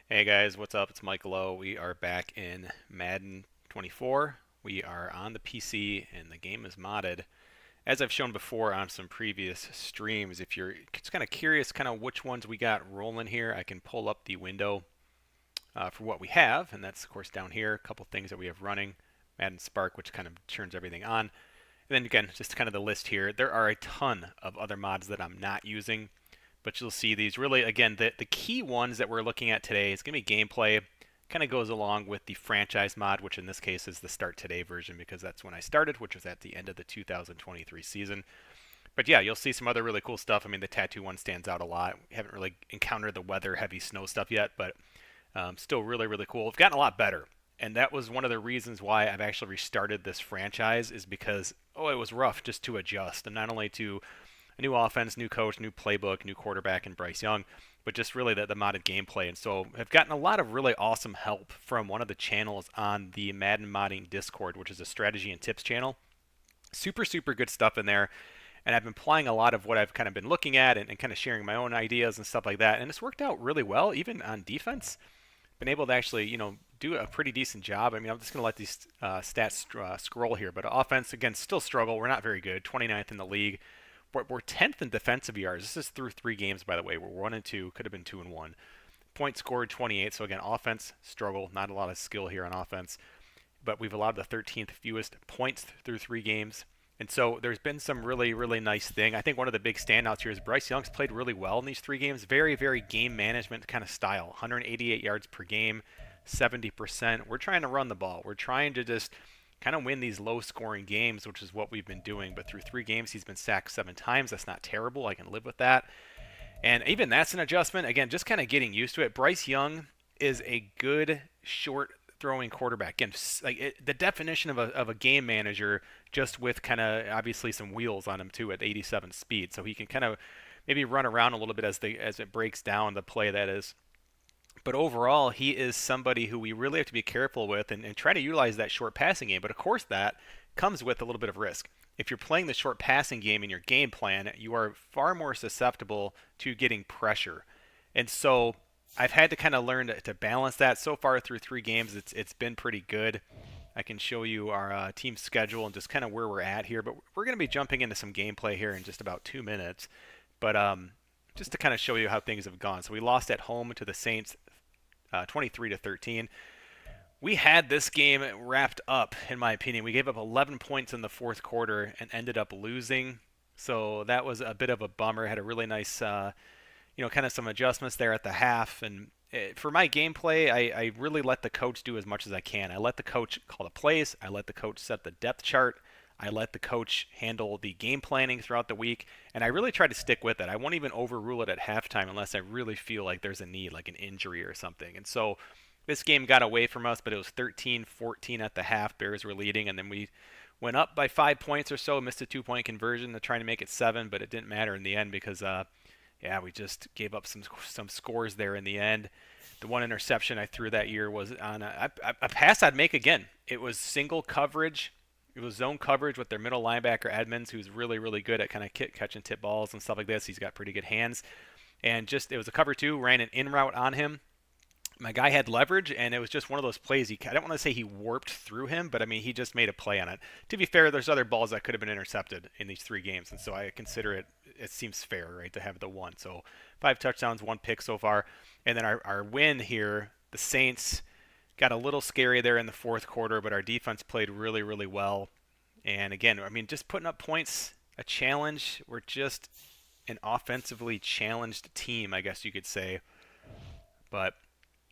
Hey guys, what's up? It's Mike Lowe. We are back in Madden 24. We are on the PC and the game is modded. As I've shown before on some previous streams, if you're just kind of curious kind of which ones we got rolling here, I can pull up the window for what we have, and that's of course down here, a couple things that we have running. Madden Spark, which kind of turns everything on. And then again, just kind of the list here. There are a ton of other mods that I'm not using, but you'll see these really, again, the key ones that we're looking at today is going to be gameplay. Kind of goes along with the franchise mod, which in this case is the Start Today version because that's when I started, which was at the end of the 2023 season. But yeah, you'll see some other really cool stuff. I mean, the tattoo one stands out a lot. We haven't really encountered the weather heavy snow stuff yet, but still really, really cool. We've gotten a lot better. And that was one of the reasons why I've actually restarted this franchise is because, it was rough just to adjust. And not only to a new offense, new coach, new playbook, new quarterback, and Bryce Young, but just really the modded gameplay. And so I've gotten a lot of really awesome help from one of the channels on the Madden Modding Discord, which is a strategy and tips channel. Super, super good stuff in there. And I've been applying a lot of what I've kind of been looking at and kind of sharing my own ideas and stuff like that. And it's worked out really well, even on defense. Been able to actually, do a pretty decent job. I mean, I'm just going to let these stats scroll here. But offense, again, still struggle. We're not very good. 29th in the league. We're 10th in defensive yards. This is through 3 games, by the way. We're 1-2, could have been 2-1. Points scored 28. So again, offense struggle. Not a lot of skill here on offense, but we've allowed the 13th fewest points through 3 games. And so there's been some really, really nice thing. I think one of the big standouts here is Bryce Young's played really well in these 3 games. Very, very game management kind of style. 188 yards per game, 70%. We're trying to run the ball. We're trying to just kind of win these low scoring games, which is what we've been doing. But through 3 games, he's been sacked 7 times. That's not terrible. I can live with that. And even that's an adjustment. Again, just kind of getting used to it. Bryce Young is a good short throwing quarterback. Again, the definition of a game manager, just with kind of obviously some wheels on him too at 87 speed, so he can kind of maybe run around a little bit as it breaks down the play that is. But overall, he is somebody who we really have to be careful with and try to utilize that short passing game. But of course, that comes with a little bit of risk. If you're playing the short passing game in your game plan, you are far more susceptible to getting pressure. And so I've had to kind of learn to balance that. So far through 3 games, it's been pretty good. I can show you our team schedule and just kind of where we're at here. But we're going to be jumping into some gameplay here in just about 2 minutes. But just to kind of show you how things have gone. So we lost at home to the Saints 23-13. We had this game wrapped up, in my opinion. We gave up 11 points in the fourth quarter and ended up losing. So that was a bit of a bummer. Had a really nice, kind of some adjustments there at the half. And for my gameplay, I really let the coach do as much as I can. I let the coach call the plays. I let the coach set the depth chart. I let the coach handle the game planning throughout the week, and I really try to stick with it. I won't even overrule it at halftime unless I really feel like there's a need, like an injury or something. And so this game got away from us, but it was 13-14 at the half. Bears were leading, and then we went up by 5 points or so, missed a 2-point conversion to try to make it 7, but it didn't matter in the end because, we just gave up some scores there in the end. The one interception I threw that year was on a pass I'd make again. It was single coverage. It was zone coverage with their middle linebacker Edmonds, who's really, really good at kind of catching tip balls and stuff like this. He's got pretty good hands. And it was a cover two, ran an in route on him. My guy had leverage, and it was just one of those plays. I don't want to say he warped through him, but I mean, he just made a play on it. To be fair, there's other balls that could have been intercepted in these 3 games, and so I consider it seems fair, right, to have the one. So 5 touchdowns, 1 pick so far. And then our win here, the Saints got a little scary there in the fourth quarter, but our defense played really, really well. And again, I mean, just putting up points, a challenge. We're just an offensively challenged team, I guess you could say. But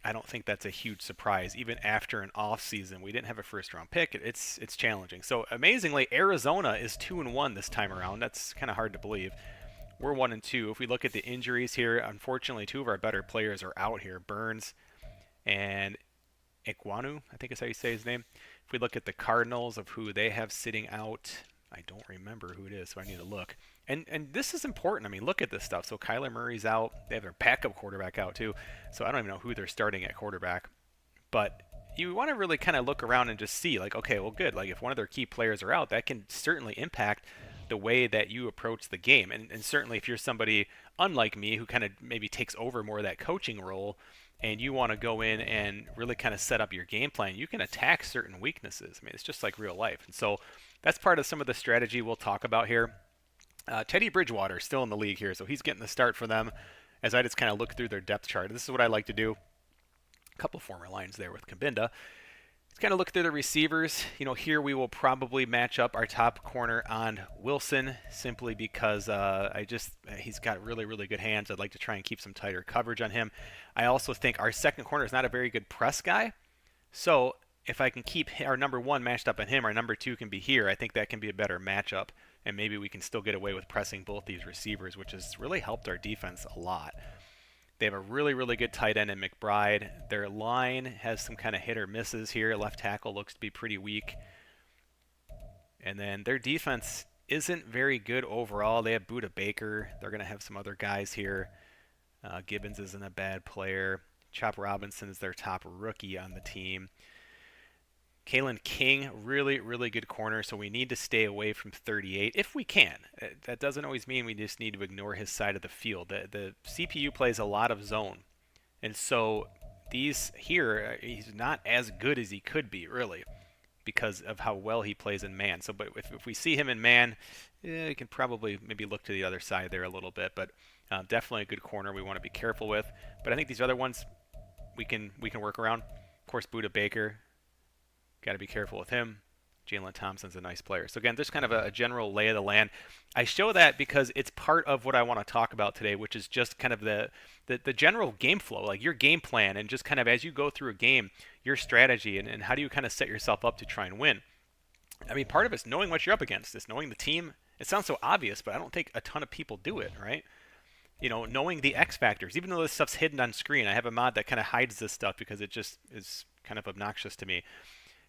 I don't think that's a huge surprise. Even after an offseason, we didn't have a first-round pick. It's challenging. So amazingly, Arizona is 2-1 this time around. That's kind of hard to believe. We're 1-2. If we look at the injuries here, unfortunately, 2 of our better players are out here. Burns and Ikwanu, I think is how you say his name. If we look at the Cardinals of who they have sitting out, I don't remember who it is, so I need to look. And this is important. I mean, look at this stuff. So Kyler Murray's out. They have their backup quarterback out too. So I don't even know who they're starting at quarterback. But you want to really kind of look around and just see, like, okay, well, good. Like, if one of their key players are out, that can certainly impact the way that you approach the game. And certainly if you're somebody unlike me who kind of maybe takes over more of that coaching role, and you want to go in and really kind of set up your game plan, you can attack certain weaknesses. I mean, it's just like real life. And so that's part of some of the strategy we'll talk about here. Teddy Bridgewater is still in the league here, so he's getting the start for them as I just kind of look through their depth chart. This is what I like to do. A couple former lines there with Kabinda. Let's kind of look through the receivers. You know, here we will probably match up our top corner on Wilson simply because he's got really, really good hands. I'd like to try and keep some tighter coverage on him. I also think our second corner is not a very good press guy. So if I can keep our number 1 matched up on him, our number 2 can be here. I think that can be a better matchup. And maybe we can still get away with pressing both these receivers, which has really helped our defense a lot. They have a really, really good tight end in McBride. Their line has some kind of hit or misses here. Left tackle looks to be pretty weak. And then their defense isn't very good overall. They have Buda Baker. They're going to have some other guys here. Gibbons isn't a bad player. Chop Robinson is their top rookie on the team. Kalen King, really, really good corner, so we need to stay away from 38 if we can. That doesn't always mean we just need to ignore his side of the field. The CPU plays a lot of zone, and so these here, he's not as good as he could be, really, because of how well he plays in man. So, but if we see him in man, you can probably maybe look to the other side there a little bit, but definitely a good corner we want to be careful with. But I think these other ones we can work around. Of course, Buda Baker. Got to be careful with him. Jalen Thompson's a nice player. So again, just kind of a general lay of the land. I show that because it's part of what I want to talk about today, which is just kind of the general game flow, like your game plan, and just kind of as you go through a game, your strategy, and how do you kind of set yourself up to try and win. I mean, part of it's knowing what you're up against. It's knowing the team. It sounds so obvious, but I don't think a ton of people do it, right? You know, knowing the X factors, even though this stuff's hidden on screen. I have a mod that kind of hides this stuff because it just is kind of obnoxious to me.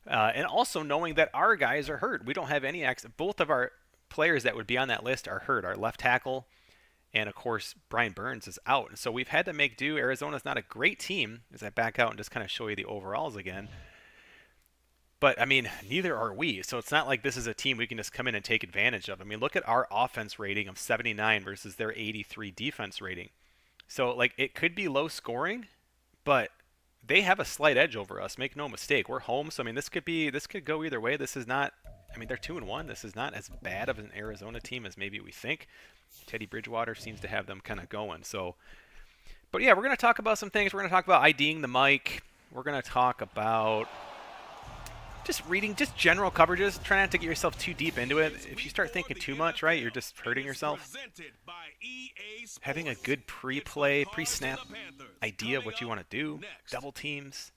And also knowing that our guys are hurt. We don't have any both of our players that would be on that list are hurt. Our left tackle and, of course, Brian Burns is out. And so we've had to make do. Arizona's not a great team, as I back out and just kind of show you the overalls again. But, I mean, neither are we. So it's not like this is a team we can just come in and take advantage of. I mean, look at our offense rating of 79 versus their 83 defense rating. So, like, it could be low scoring, but they have a slight edge over us. Make no mistake. We're home, so I mean, this could go either way. This is not. I mean, they're 2-1. This is not as bad of an Arizona team as maybe we think. Teddy Bridgewater seems to have them kind of going. So, but yeah, we're going to talk about some things. We're going to talk about IDing the Mike. We're going to talk about just reading, just general coverages. Try not to get yourself too deep into it. If you start thinking too much, right, you're just hurting yourself. Having a good pre-play, pre-snap idea of what you want to do. Double teams.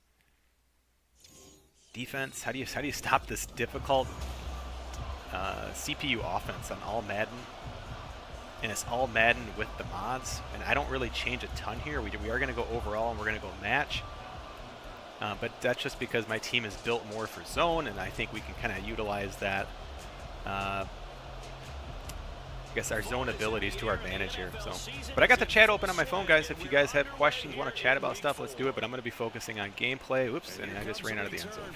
Defense. How do you stop this difficult CPU offense on all Madden? And it's all Madden with the mods. And I don't really change a ton here. We are going to go overall and we're going to go match. But that's just because my team is built more for zone, and I think we can kind of utilize that. I guess our zone abilities to our advantage here. So, but I got the chat open on my phone, guys. If you guys have questions, want to chat about stuff, let's do it. But I'm going to be focusing on gameplay. Oops, and I just ran out of the end zone.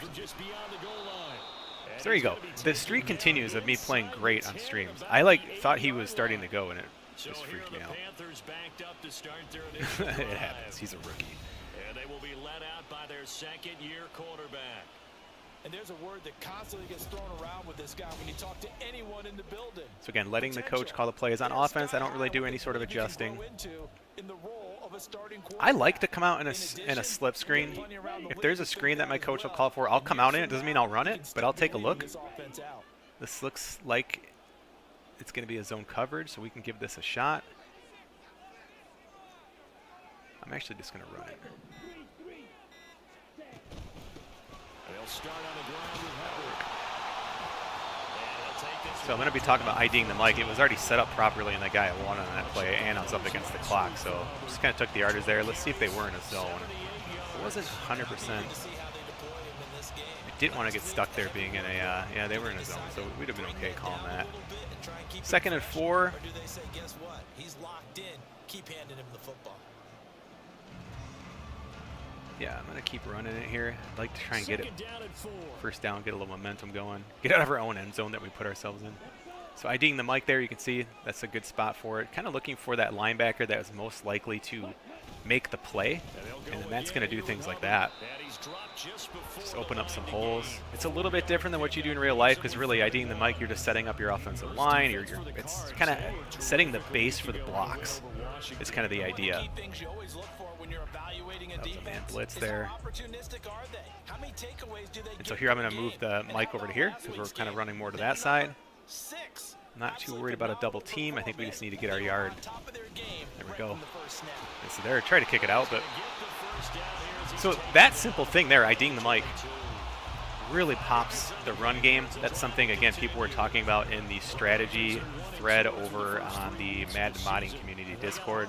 So there you go. The streak continues of me playing great on streams. I thought he was starting to go, and it just freaked me out. It happens. He's a rookie. Will be let out by their second-year quarterback. And there's a word that constantly gets thrown around with this guy when you talk to anyone in the building. So again, letting the coach call the plays on offense. I don't really do any sort of adjusting. I like to come out in a slip screen. If there's a screen that my coach will call for, I'll come out in it. Doesn't mean I'll run it, but I'll take a look. This looks like it's going to be a zone coverage, so we can give this a shot. I'm actually just going to run it. So I'm going to be talking about IDing the Mike. It was already set up properly, and the guy won on that play, and I was up against the clock. So just kind of took the yardage there. Let's see if they were in a zone. It wasn't 100%. I didn't want to get stuck there being in a, yeah, they were in a zone, so we'd have been okay calling that. 2nd and 4. He's locked in. Keep handing him the football. Yeah, I'm going to keep running it here. I'd like to try and get it first down, get a little momentum going. Get out of our own end zone that we put ourselves in. So IDing the Mike there, you can see that's a good spot for it. Kind of looking for that linebacker that is most likely to make the play, and then that's going to do things like that. Just open up some holes. It's a little bit different than what you do in real life, because really, IDing the Mike, you're just setting up your offensive line. It's kind of setting the base for the blocks. It's kind of the idea. That was a man blitz there. And so here I'm going to move the Mike over to here, because we're kind of running more to that side. Not too worried about a double team. I think we just need to get our yard. There we go. And so there, try to kick it out, but so that simple thing there, IDing the Mike, really pops the run game. That's something, again, people were talking about in the strategy thread over on the Madden modding community Discord.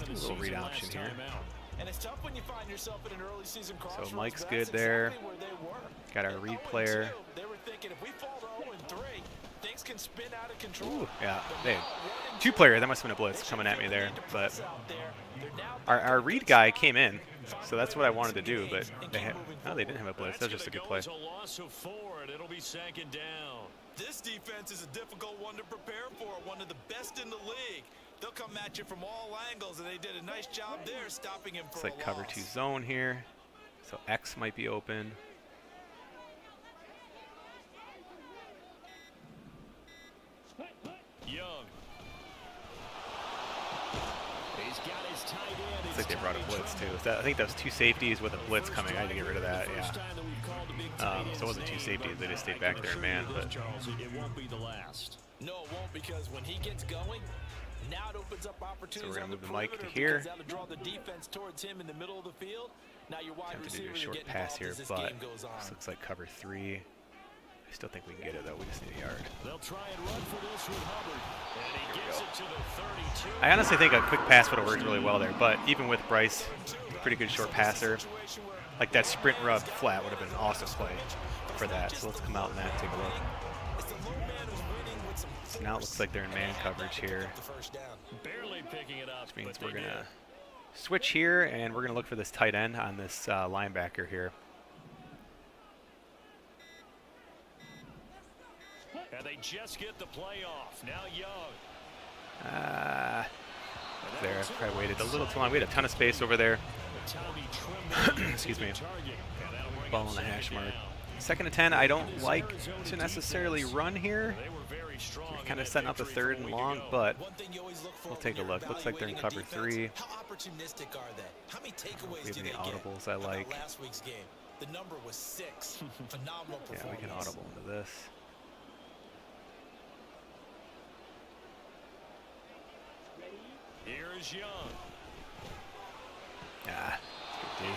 A little read option here. And it's tough when you find yourself in an early season crossroads. So Mike's good there. Got our read player. They were thinking if we fall to 0-3, things can spin out of control. Ooh, yeah, they two player. That must have been a blitz coming at me there. But our read guy came in, so that's what I wanted to do. But they didn't have a blitz. That was just a good play. This defense is a difficult one to prepare for. One of the best in the league. They'll come at you from all angles, and they did a nice job there stopping him for a loss. It's like cover 2 zone here, so X might be open. Young. He's got his tight end. Looks like they brought a blitz too. I think that was 2 safeties with a blitz coming. I had to get rid of that. Yeah. So it wasn't 2 safeties. They just stayed back there, man. But it won't be the last. No, it won't, because when he gets going. Now it opens up opportunities. So we're going to move the Mike to here. Draw the defense towards him in the middle of the field. Now your wide receiver to do a short pass here, but this looks like cover 3. I still think we can get it, though. We just need a yard. They'll try and run for this with Hubbard. And he gets it to the 32. I honestly think a quick pass would have worked really well there, but even with Bryce, pretty good short passer. Like that sprint rub flat would have been an awesome play for that. So let's come out and take a look. So now it looks like they're in man coverage here, which means we're going to switch here, and we're going to look for this tight end on this linebacker here. And they just get the play off. Now Young. There, probably waited a little too long. We had a ton of space over there. Excuse me. Ball on the hash mark. 2nd and 10, I don't like to necessarily run here. We're kind of setting up a 3rd and long, but we'll take a look. Looks like they're in cover 3. We have any audibles I like. Yeah, we can audible into this. Here is Young. Ah, good D.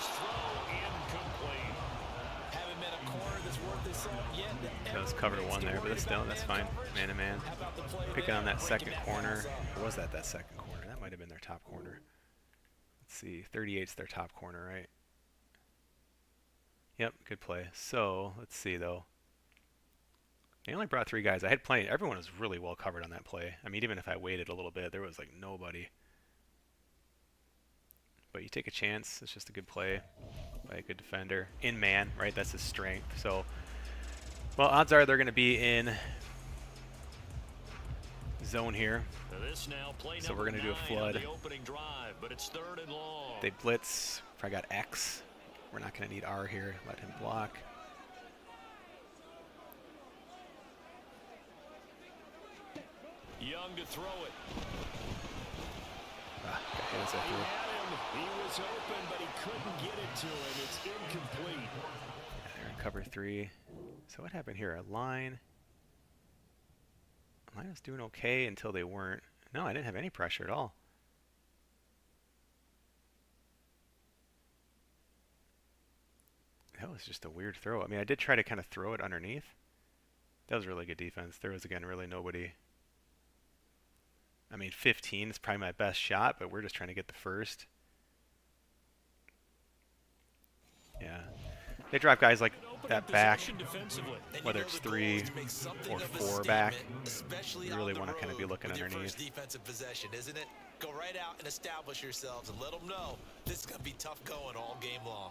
That was cover 1 there, but that's fine. Man to man. Picking on that second corner. Or was that second corner? That might have been their top corner. Let's see. 38's their top corner, right? Yep, good play. So, let's see, though. They only brought 3 guys. I had plenty. Everyone was really well covered on that play. I mean, even if I waited a little bit, there was like nobody. But you take a chance. It's just a good play by a good defender. In man, right? That's his strength. So, well, odds are they're going to be in zone here. So we're going to do a flood. They blitz. If I got X, we're not going to need R here. Let him block. Young to throw it. He was open, but he couldn't get it to him. It's incomplete. They're in cover 3. So what happened here? A line. Line was doing okay until they weren't. No, I didn't have any pressure at all. That was just a weird throw. I mean, I did try to kind of throw it underneath. That was really good defense. There was, again, really nobody. I mean, 15 is probably my best shot, but we're just trying to get the first. Yeah. They drop guys like that back, whether it's 3 or 4 back. You really want to kind of be looking underneath. Defensive possession, isn't it? Go right out and establish yourselves and let them know this is going to be tough going all game long.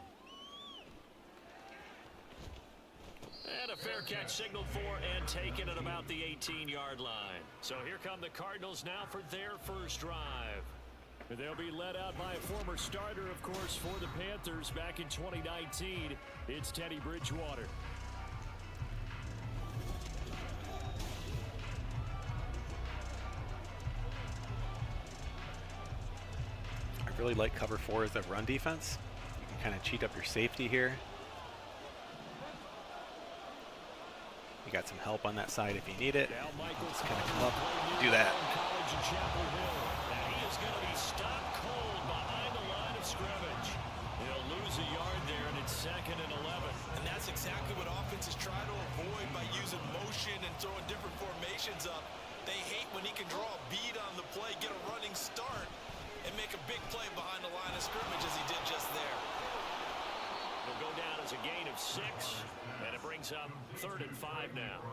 And a fair catch signaled for and taken at about the 18-yard line. So here come the Cardinals now for their first drive. They'll be led out by a former starter, of course, for the Panthers back in 2019. It's Teddy Bridgewater. I really like cover 4 as a run defense. You can kind of cheat up your safety here. You got some help on that side if you need it. Just kind of come up, do that. He is going to be stopped cold behind the line of scrimmage. They'll lose a yard there, and it's 2nd and 11. And that's exactly what offenses try to avoid by using motion and throwing different formations up. They hate when he can draw a bead on the play, get a running start, and make a big play behind the line of scrimmage as he did just there. It'll go down as a gain of 6, and it brings up 3rd and 5 now.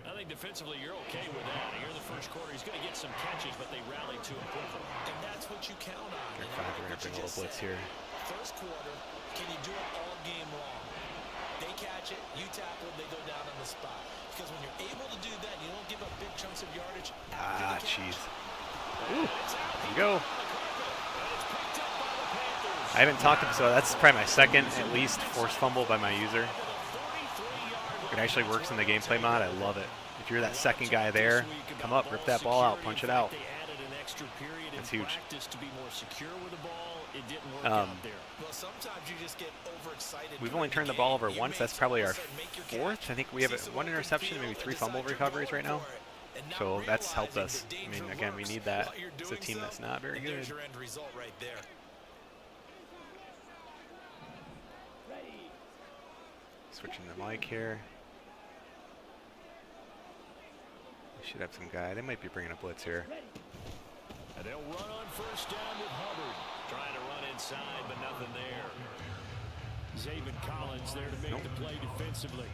I think defensively you're okay with that. Here in the first quarter, he's going to get some catches, but they rally to him quickly. And that's what you count on. We're going to bring a little blitz here. First quarter, can you do it all game long? They catch it, you tackle, they go down on the spot. Because when you're able to do that, you don't give up big chunks of yardage. Ah, jeez. There you go. I haven't talked to him, so that's probably my second, at least, forced fumble by my user. It actually works in the gameplay mod. I love it. If you're that second guy there, come up, rip that ball out, punch it out. That's huge. We've only turned the ball over once. That's probably our 4th. I think we have 1 interception, maybe 3 fumble recoveries right now. So that's helped us. I mean, again, we need that. It's a team that's not very good. Switching the mic here. We should have some guy. They might be bringing a blitz here. And they'll run on first down with Hubbard. Trying to run inside, but nothing there. Zaven Collins there to make the play defensively.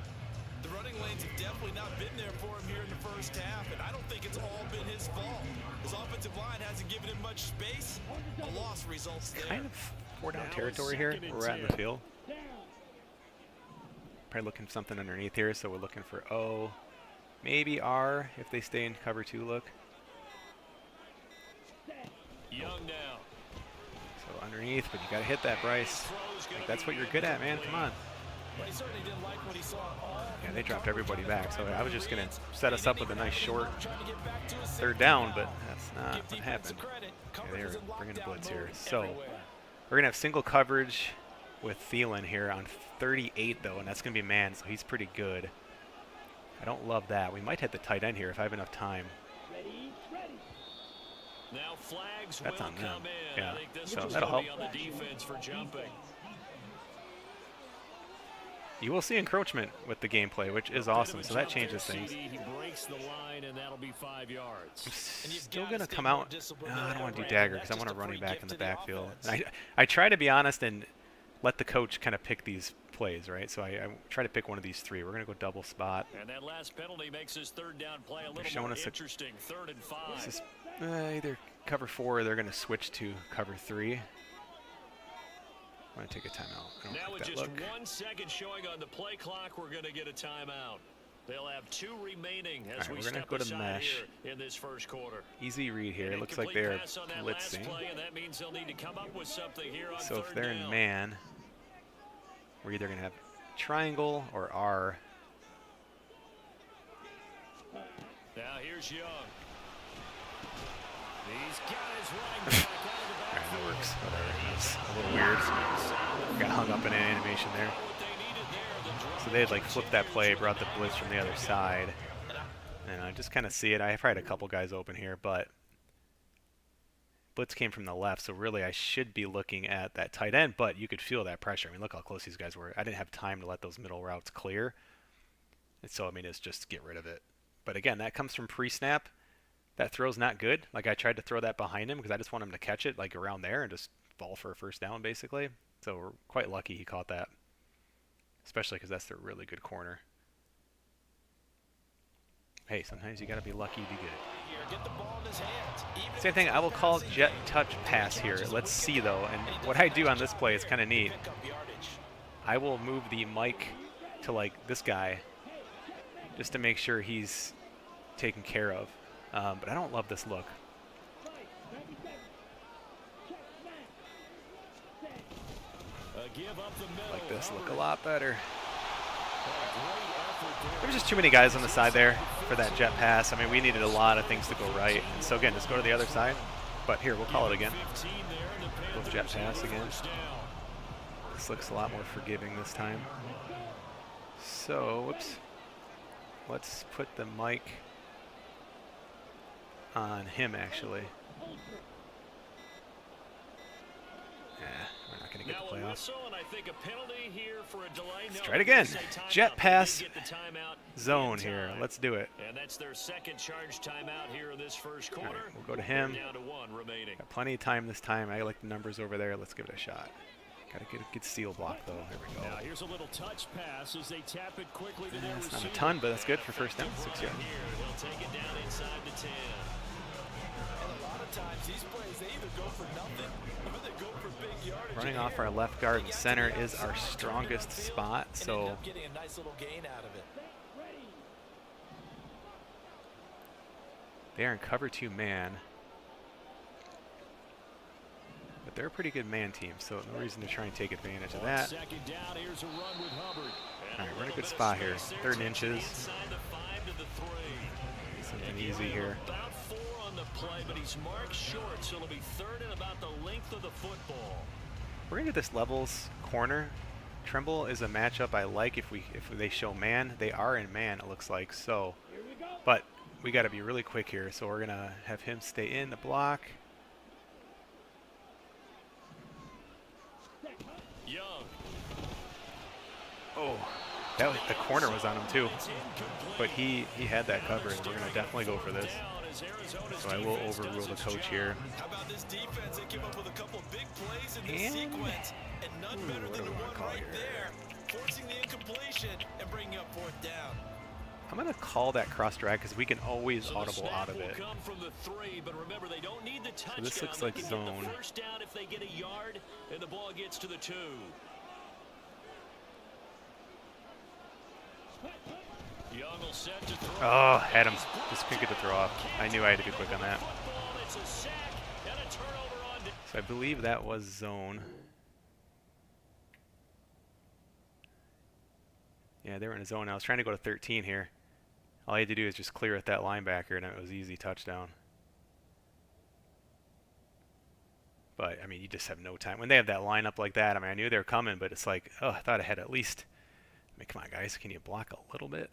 The running lanes have definitely not been there for him here in the first half, and I don't think it's all been his fault. His offensive line hasn't given him much space. A loss results there. Kind of 4-down territory here. We're at in the field. Probably looking for something underneath here, so we're looking for O, maybe R if they stay in cover 2 look. Young now. So underneath, but you got to hit that, Bryce. Like, that's what you're good at, man. Come on. Yeah, they dropped everybody back, so I was just going to set us up with a nice short 3rd down, but that's not what happened. Okay, they're bringing a blitz here. So we're going to have single coverage with Thielen here on 38, though, and that's going to be man, so he's pretty good. I don't love that. We might hit the tight end here if I have enough time. Now flags that's will on them. come in. Yeah, I think this so was that'll help. on the defense for jumping. You will see encroachment with the gameplay, which is awesome, so that changes things. He breaks the line, and that'll be 5 yards. I'm still going to come out. No, I don't want to do dagger because I want to run him back in the backfield. I try to be honest and let the coach kind of pick these plays, right? So I try to pick one of these 3. We're going to go double spot. And that last penalty makes his 3rd down play a little showing more us interesting. 3rd and 5. This is either cover 4 or they're going to switch to cover 3. I'm going to take a timeout. Now with just 1 second showing on the play clock, we're going to get a timeout. They'll have 2 remaining as we step go to aside mesh. here in this first quarter. Easy read here. It looks like they're blitzing. So if they're in man, we're either going to have triangle or R. Now here's Young. He's got his running back out of the backfield. Alright, that works. Whatever. That's a little weird. Got hung up in an animation there. So they had like flipped that play, brought the blitz from the other side. And I just kind of see it. I probably had a couple guys open here, but blitz came from the left, so really I should be looking at that tight end, but you could feel that pressure. I mean, look how close these guys were. I didn't have time to let those middle routes clear. And so, I mean, it's just get rid of it. But again, that comes from pre-snap. That throw's not good. Like, I tried to throw that behind him because I just want him to catch it, like, around there and just fall for a first down, basically. So we're quite lucky he caught that, especially because that's a really good corner. Hey, sometimes you got to be lucky to be good. Same thing, I will call jet touch pass here. Let's see, though. And what I do on this play is kind of neat. I will move the mic to, like, this guy, just to make sure he's taken care of. But I don't love this look. Like this look a lot better. There was just too many guys on the side there for that jet pass. I mean, we needed a lot of things to go right. And so again, just go to the other side. But here, we'll call it again. We'll jet pass again. This looks a lot more forgiving this time. So, whoops. Let's put the mic on him, actually. We're not going to get the playoffs. Let's try it again. Jet pass zone here. Let's do it. And that's their second charge timeout here in this first quarter. All right, we'll go to him. Down to 1 remaining. Got plenty of time this time. I like the numbers over there. Let's give it a shot. Got to get a good steal block, though. There we go. Now here's a little touch pass as they tap it quickly to their receiver. Not a ton, but that's good for first down. 6 yards. He'll take it down inside the 10. And a lot of times these plays, they either go for nothing or they go for big yardage. Running off our left guard and center is our strongest spot, so getting a nice little gain out of it. they are in cover 2 man. But they're a pretty good man team, so no reason to try and take advantage of that. Second down, here's a run with Hubbard. All right, we're in a good spot here. 3rd and inches. Inside the 5 to the 3. Something easy here. About 4 on the play, but he's marked short, so it'll be 3rd and about the length of the football. We're into this levels corner. Trimble is a matchup I like if they show man. They are in man, it looks like. So, but we got to be really quick here. So we're gonna have him stay in the block. Young. Oh, that was, the corner was on him too. But he had that covered. We're gonna definitely go for this. So I will overrule the coach here. How about this defense? They came up with a couple of big plays in this And sequence, and none better than the one right there, forcing the incompletion and bringing up 4th down. I'm gonna call that cross drag because we can always So audible out of it. Come from the 3, but remember they don't need the touchdown. So this looks They like can get zone. the first down if they get a yard, and the ball gets to the 2. Young will set to throw. Oh, had him. Just couldn't get the throw off. I knew I had to be quick on that. It's a sack and a turnover on. So I believe that was zone. Yeah, they were in a zone. I was trying to go to 13 here. All I had to do is just clear at that linebacker, and it was easy touchdown. But, I mean, you just have no time. When they have that lineup like that, I mean, I knew they were coming, but it's like, oh, I thought I had at least... I mean, come on, guys. Can you block a little bit?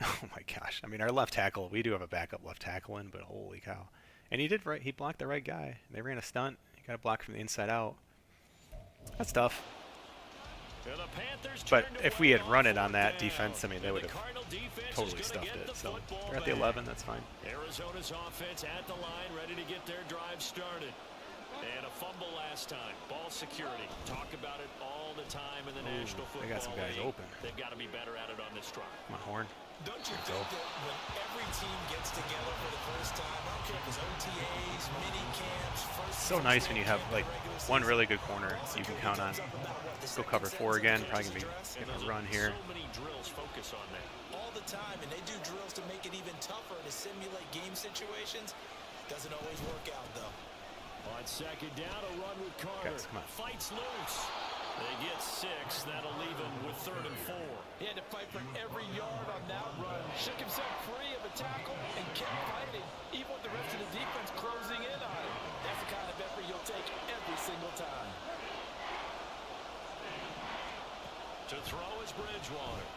Oh, my gosh. I mean, our left tackle, we do have a backup left tackle in, but holy cow. And he did right. He blocked the right guy. They ran a stunt. He got a block from the inside out. That's tough. But if we had run it on that defense, I mean, they would have totally stuffed it. So they're at the 11. That's fine. Arizona's offense at the line, ready to get their drive started. And a fumble last time. Ball security. Talk about it all the time in the National Football League. They got some guys open. They've got to be better at it on this drive. Come on, Horn. Don't you think that when every team gets together for the first time, I don't care if it's OTAs, mini camps, It's so nice when you have like one really good corner you can count on. Let's go cover 4 again. Probably gonna be getting a run here. So many drills focus on that. all the time, and they do drills to make it even tougher to simulate game situations. Doesn't always work out, though. On second down, a run with Carter. Guys, come on. Fights loose. They get 6. That'll leave him with 3rd and 4. He had to fight for every yard on that run. Shook himself free of a tackle and kept fighting, even with the rest of the defense closing in on him. That's the kind of effort you'll take every single time. To throw is Bridgewater.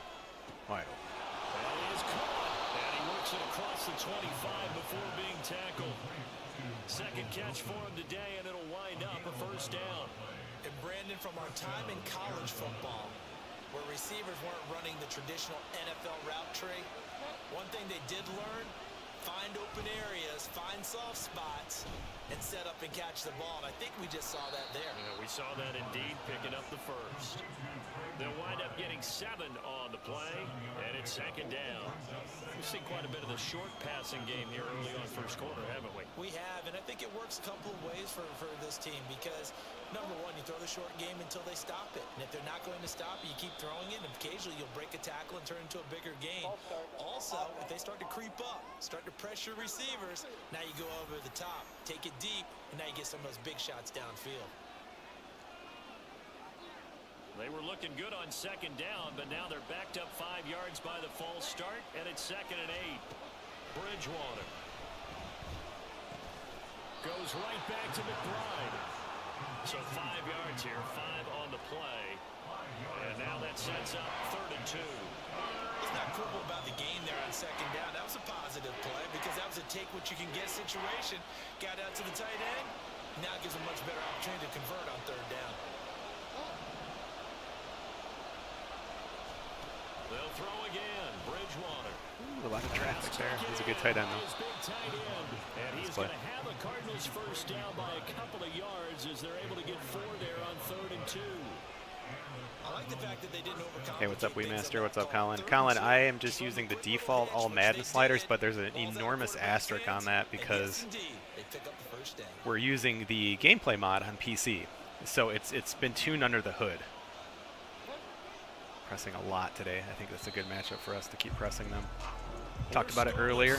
Wide open. And he is caught. And he works it across the 25 before being tackled. Second catch for him today, and it'll wind up a first down. And Brandon, from our time in college football, where receivers weren't running the traditional NFL route tree, one thing they did learn, find open areas, find soft spots, and set up and catch the ball. And I think we just saw that there. Yeah, we saw that indeed, picking up the first. They'll wind up getting 7 on the play, and it's second down. We've seen quite a bit of the short passing game here early on first quarter, haven't we? We have, and I think it works a couple of ways for this team because, number one, you throw the short game until they stop it. And if they're not going to stop it, you keep throwing it, and occasionally you'll break a tackle and turn into a bigger game. Also, if they start to creep up, start to pressure receivers, now you go over the top, take it deep, and now you get some of those big shots downfield. They were looking good on second down, but now they're backed up 5 yards by the false start, and it's 2nd and 8. Bridgewater goes right back to McBride. So 5 yards here, 5 on the play. And now that sets up 3rd and 2. Let's not quibble about the game there on second down. That was a positive play because that was a take what you can get situation. Got out to the tight end. Now it gives a much better opportunity to convert on 3rd down. They'll throw again. Bridgewater. Ooh, a lot of traffic there. He's a good tight end, though. And he's going to have the Cardinals first down by a couple of yards as they're able to get 4 there on 3rd and 2. I like the fact that they didn't overcomplicate. Hey, what's up, Weemaster? What's up, Colin? Colin, I am just using the default all Madden sliders, but there's an enormous asterisk on that because we're using the gameplay mod on PC. So it's been tuned under the hood. Pressing a lot today. I think that's a good matchup for us to keep pressing them. Talked about it earlier.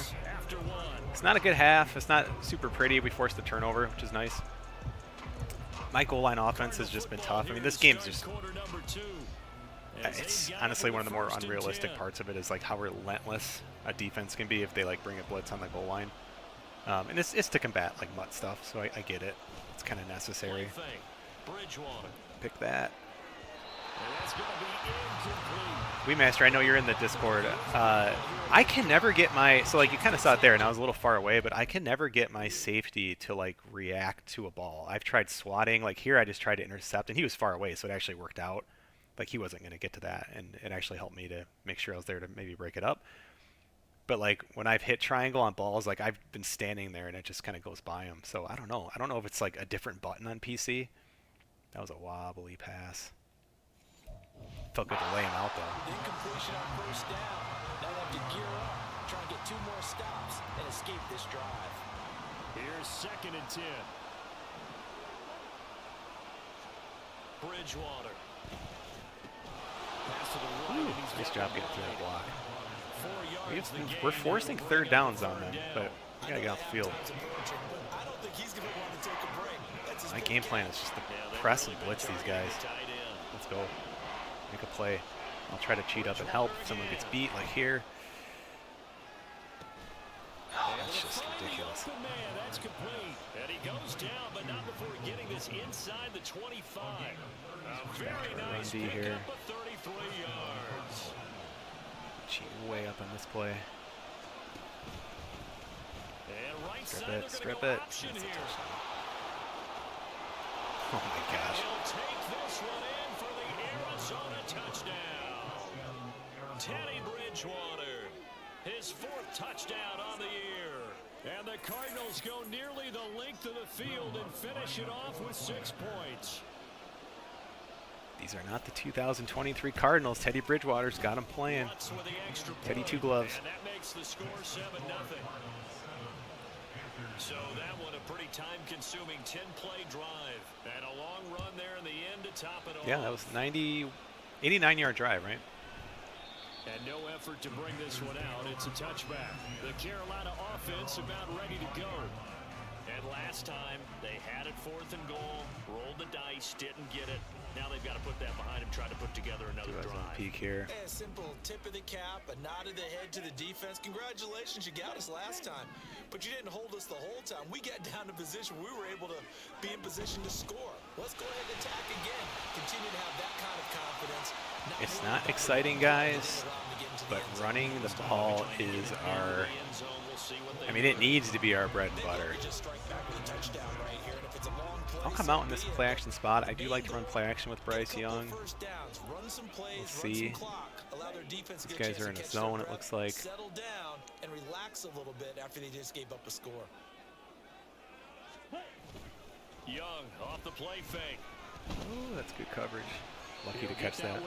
It's not a good half. It's not super pretty. We forced the turnover, which is nice. My goal line offense has just been tough. I mean, this game's just... It's honestly one of the more unrealistic parts of it is like how relentless a defense can be if they like bring a blitz on the goal line. And it's to combat like mutt stuff, so I get it. It's kind of necessary. Pick that. Weemaster, I know you're in the Discord. I can never get my... So, like, you kind of saw it there, and I was a little far away, but I can never get my safety to, like, react to a ball. I've tried swatting. Like, here I just tried to intercept, and he was far away, so it actually worked out. Like, he wasn't going to get to that, and it actually helped me to make sure I was there to maybe break it up. But, like, when I've hit triangle on balls, like, I've been standing there, and it just kind of goes by him. So, I don't know. I don't know if it's, like, a different button on PC. That was a wobbly pass. Felt good to lay him out, though. Incompletion on first down. Now they have to gear up, try and get 2 more stops, and escape this drive. Here's 2nd and 10. Bridgewater. Pass to the right, and he's nice job getting through that block. 4 yards the We're gain. forcing 3rd downs on them, but we gotta get off the field. I don't think he's going to want to take a break. That's his My game plan is just to press and blitz these guys. Let's go. Make a play. I'll try to cheat up and help if someone gets beat, like here. Oh, that's just ridiculous. That's complete. And he goes down, but not before getting this inside the 25. A very nice run D here. Up of 33 yards. Cheat way up on this play. And right Strip side, it, they're strip gonna go it. option That's a here. touchdown. Oh my gosh. He'll take this one in for the Arizona touchdown. Teddy Bridgewater, his 4th touchdown on the year. And the Cardinals go nearly the length of the field and finish it off with 6 points. These are not the 2023 Cardinals. Teddy Bridgewater's got them playing. Teddy 2 gloves. And that makes the score 7-0. So that one a pretty time-consuming 10-play drive. And a long run there in the end to top it off. Yeah, that was 89-yard drive, right? And no effort to bring this one out. It's a touchback. The Carolina offense about ready to go. And last time, they had it 4th and goal, rolled the dice, didn't get it. Now they've got to put that behind him, try to put together another drive. Peek here. A simple tip of the cap, a nod of the head to the defense. Congratulations, you got us last time. But you didn't hold us the whole time. We got down to position we were able to be in position to score. Let's go ahead and attack again. Continue to have that kind of confidence. It's not exciting, guys, but running the ball is our... I mean, it needs to be our bread and butter. I'll come out in this play action spot. I do like to run play action with Bryce Young. Let's see. These guys are in a zone, it looks like. Settle down and relax a little bit after they just gave up a score. Young off the play fake. Oh, that's good coverage. Lucky to catch that.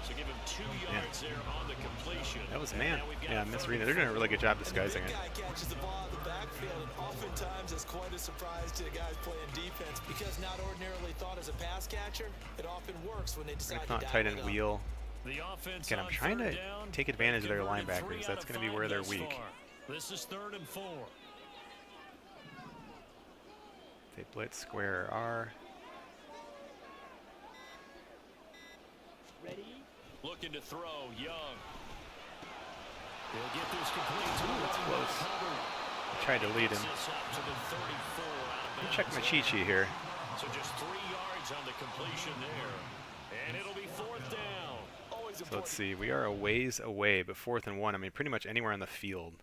So give him 2 yards there on the completion. That was man. Yeah, misreading it. They're doing a really good job disguising it. Catches the ball in the backfield, and oftentimes it's quite a surprise to the guys playing defense because not ordinarily thought as a pass catcher, it often works when they decide to Not tight end wheel. The offense Again, I'm trying to take advantage of their linebackers. That's going to be where they're weak. This is 3rd and 4. They blitz square R. Looking to throw, Young. They'll get this complete to That's close. I tried to lead him. Let me check my cheat sheet here. So just 3 yards on the completion there. And it'll be 4th down. So let's see. We are a ways away, but 4th and 1. I mean, pretty much anywhere on the field.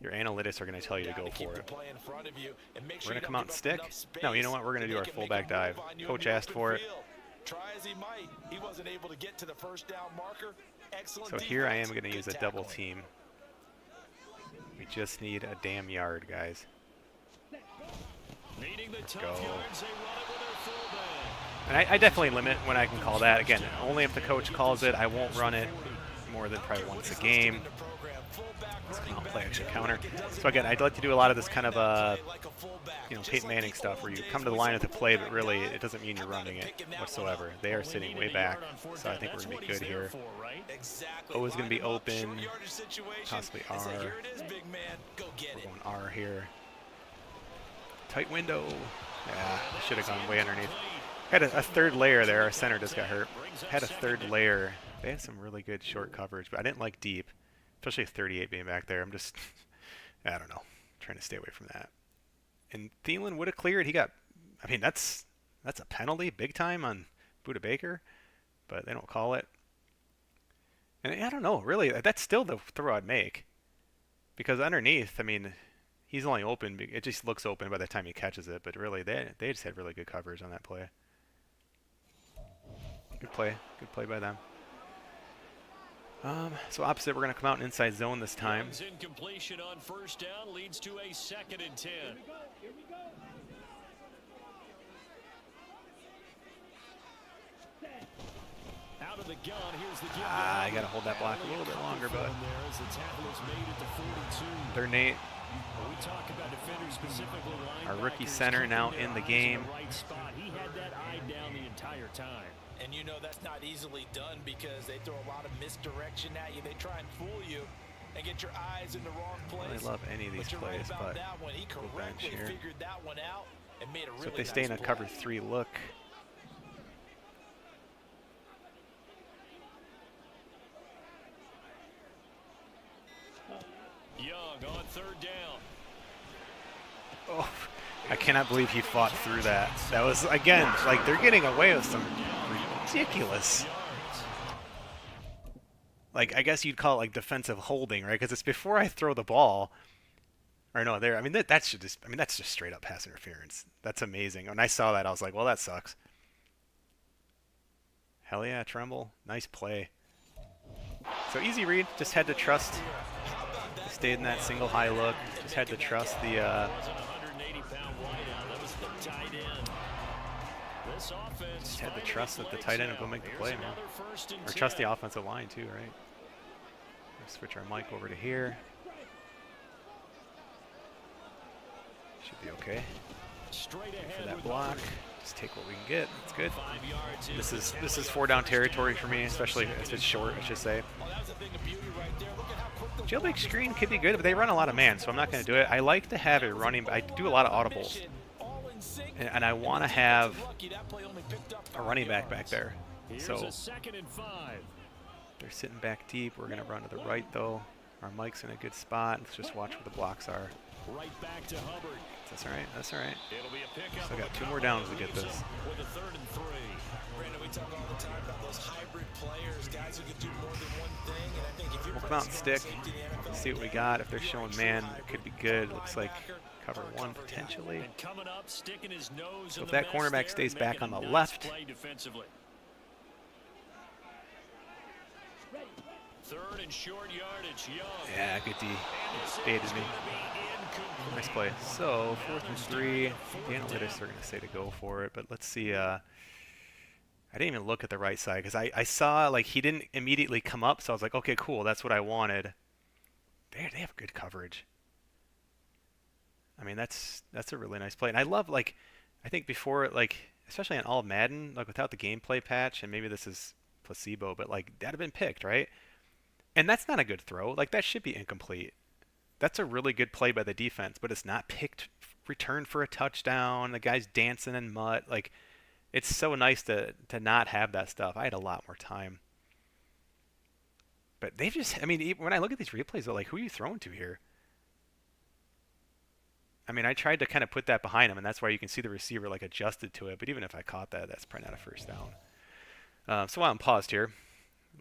Your analytics are going to tell you to go for it. We're going to come out and stick. No, you know what? We're going to do our fullback dive. Coach asked for it. Try as he might, he wasn't able to get to the first down marker. Excellent so here I am going to use a double team. We just need a damn yard, guys. Go. And I definitely limit when I can call that. Again, only if the coach calls it. I won't run it more than probably once a game. Let's come out and play action counter. So again, I'd like to do a lot of this kind of Peyton Manning stuff where you come to the line of the play, but really it doesn't mean you're running it whatsoever. They are sitting way back, so I think we're going to be good here. O is going to be open, possibly R. We're going R here. Tight window. Yeah, I should have gone way underneath. Had a third layer there. Our center just got hurt. Had a third layer. They had some really good short coverage, but I didn't like deep. Especially a 38 being back there. I'm just, I don't know, trying to stay away from that. And Thielen would have cleared. He got, I mean, that's a penalty, big time on Budda Baker, but they don't call it. And I don't know, really, that's still the throw I'd make. Because underneath, I mean, he's only open, it just looks open by the time he catches it, but really, they just had really good coverage on that play. Good play by them. So opposite, we're going to come out in inside zone this time. Incompletion on 1st down leads to a 2nd and 10. Out of the gun, here's the I got to hold that block a little bit longer, but they're Nate. Our rookie center now in the game. He had that eye down the entire time. And you know that's not easily done because they throw a lot of misdirection at you. They try and fool you and get your eyes in the wrong place. I love any of these plays, but that one. He correctly figured that one out and made a really so if they stay in a cover 3 look. Young on 3rd down. Oh, I cannot believe he fought through that. That was, again, like they're getting away with some ridiculous. Like, I guess you'd call it like defensive holding, right? Because it's before I throw the ball. Or no, there. I mean, that's just straight up pass interference. That's amazing. When I saw that, I was like, well, that sucks. Hell yeah, Tremble. Nice play. So easy read. Just had to trust. Stayed in that single high look. Just had to trust the. Just had to trust that the tight end would go make the play, man. Or trust the offensive line too, right? Switch our mic over to here. Should be okay. For that block, just take what we can get. It's good. This is 4 down territory for me, especially if it's short, I should say. Jailbreak screen could be good, but they run a lot of man, so I'm not going to do it. I like to have a running. I do a lot of audibles, and I want to have a running back there. So they're sitting back deep. We're going to run to the right though. Our mic's in a good spot. Let's just watch where the blocks are. Right back to Hubbard. That's all right. That's all right. It'll be a pickup. Still got 2 more downs to get this. With a 3rd and 3. Brandon, we talk all the time about those hybrid players, guys who can do more than one thing. And I think if you're we'll come out and stick. See what we got. If they're showing man, it could be good. Looks like cover 1 potentially. So if that cornerback stays back on the left. 3rd and short yardage, Young. Yeah, good D. Baited me. Nice play. So 4th and 3. The analytics are going to say to go for it, but let's see. I didn't even look at the right side because I saw like he didn't immediately come up, so I was like, okay, cool, that's what I wanted. They have good coverage. I mean, that's a really nice play, and I love like I think before like especially on all Madden like without the gameplay patch, and maybe this is placebo, but like that'd have been picked, right? And that's not a good throw. Like that should be incomplete. That's a really good play by the defense, but it's not picked, returned for a touchdown. The guy's dancing in mud. Like, it's so nice to not have that stuff. I had a lot more time. But they've just, I mean, when I look at these replays, they're like, who are you throwing to here? I mean, I tried to kind of put that behind him, and that's why you can see the receiver like adjusted to it. But even if I caught that, that's probably not a first down. So while I'm paused here,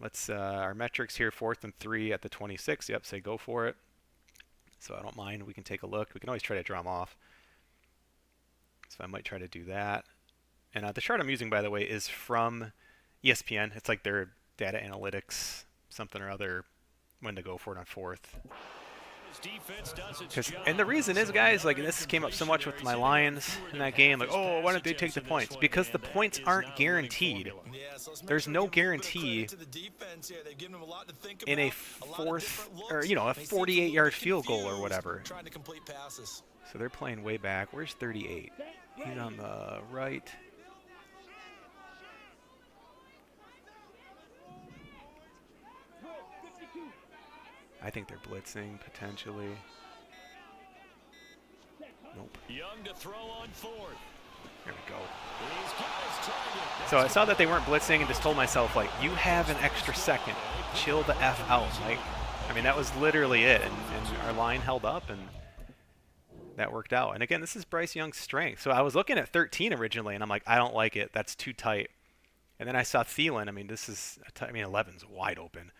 let's our metrics here: 4th and 3 at the 26. Yep, say go for it. So I don't mind. We can take a look. We can always try to draw them off. So I might try to do that. And the chart I'm using, by the way, is from ESPN. It's like their data analytics, something or other, when to go for it on 4th. And the reason is, guys, like this came up so much with my Lions in that game. Like, oh, why don't they take the points? Because the points aren't guaranteed. There's no guarantee in a fourth or a 48-yard field goal or whatever. So they're playing way back. Where's 38? He's on the right. I think they're blitzing potentially. Nope. Young to throw on 4th. There we go. So I saw that they weren't blitzing and just told myself, like, you have an extra second. Chill the F out, Mike. I mean, that was literally it. And our line held up, and that worked out. And again, this is Bryce Young's strength. So I was looking at 13 originally, and I'm like, I don't like it. That's too tight. And then I saw Thielen. I mean, 11's wide open.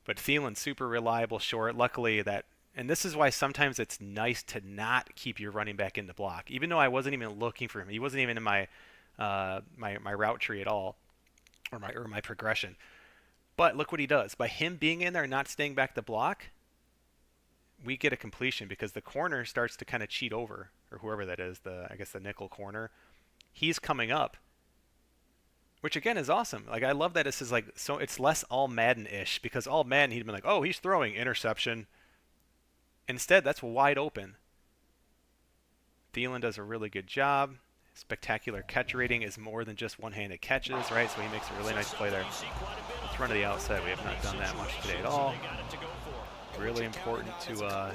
But Thielen's super reliable short. Luckily that, and this is why sometimes it's nice to not keep your running back in the block. Even though I wasn't even looking for him. He wasn't even in my my route tree at all, or my progression. But look what he does. By him being in there and not staying back to block, we get a completion because the corner starts to kind of cheat over, or whoever that is, I guess the nickel corner. He's coming up. Which again is awesome. Like I love that this is like so it's less all Madden-ish, because all Madden he'd been like, oh, he's throwing interception. Instead, that's wide open. Thielen does a really good job. Spectacular catch rating is more than just one-handed catches, right? So he makes a really nice play there. Let's run to the outside. We have not done that much today at all. Really important to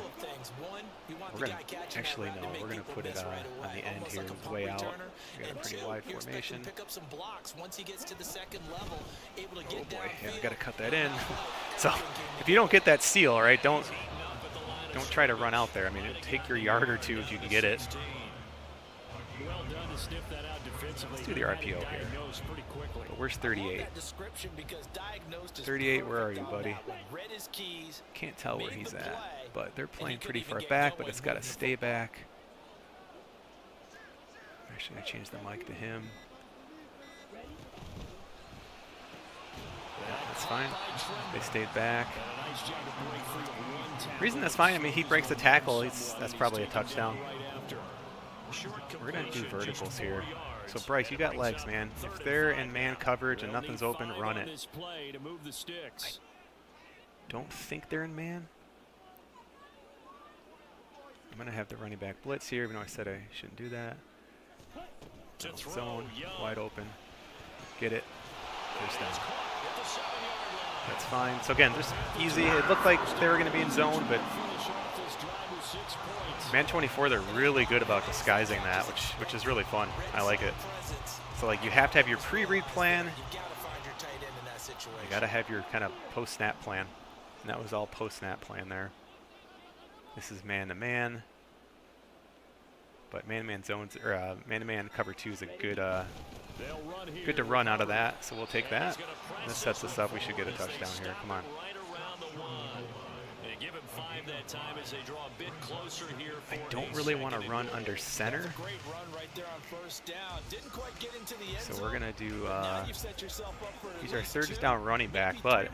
we're gonna actually no, we're gonna put it on the end here, the way out. We got a pretty wide formation. Oh boy, yeah, we gotta cut that in. So if you don't get that seal, right, don't try to run out there. I mean, take your yard or two if you can get it. Let's do the RPO here. But where's 38? 38, where are you, buddy? Can't tell where he's at, but they're playing pretty far back, but it's got to stay back. Actually, I changed the mic to him. Yeah, that's fine. They stayed back. Reason that's fine, I mean, he breaks the tackle. That's probably a touchdown. We're going to do verticals here. So, Bryce, you got legs, man. If they're in man coverage and nothing's open, run it. I don't think they're in man. I'm going to have the running back blitz here, even though I said I shouldn't do that. Zone, wide open. Get it. First down. That's fine. So, again, just easy. It looked like they were going to be in zone, but Man 24, they're really good about disguising that, which is really fun. I like it. So like you have to have your pre-read plan. You got to have your kind of post-snap plan. And that was all post-snap plan there. This is man-to-man. But man-to-man zones, or man-to-man cover 2 is a good good to run out of that. So we'll take that. This sets us up. We should get a touchdown here. Come on. I don't really want to run under center. So we're going to do, he's our third down running back, but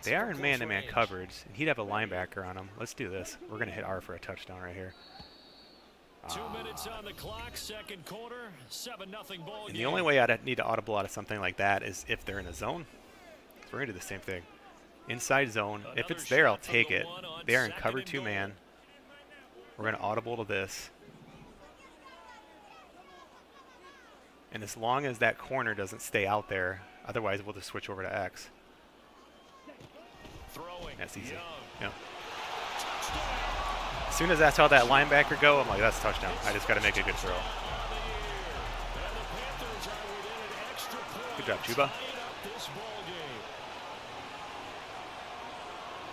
they are in man-to-man coverage. And he'd have a linebacker on him. Let's do this. We're going to hit R for a touchdown right here. 2 minutes on the clock, second quarter, 7-0 ball And game. the only way I'd need to audible out of something like that is if they're in a zone. So we're going to do the same thing. Inside zone. If it's there, I'll take it. They're in cover 2 man. We're going to audible to this. And as long as that corner doesn't stay out there, otherwise we'll just switch over to X. That's easy. Yeah. As soon as I saw that linebacker go, I'm like, that's a touchdown. I just got to make a good throw. Good job, Chuba.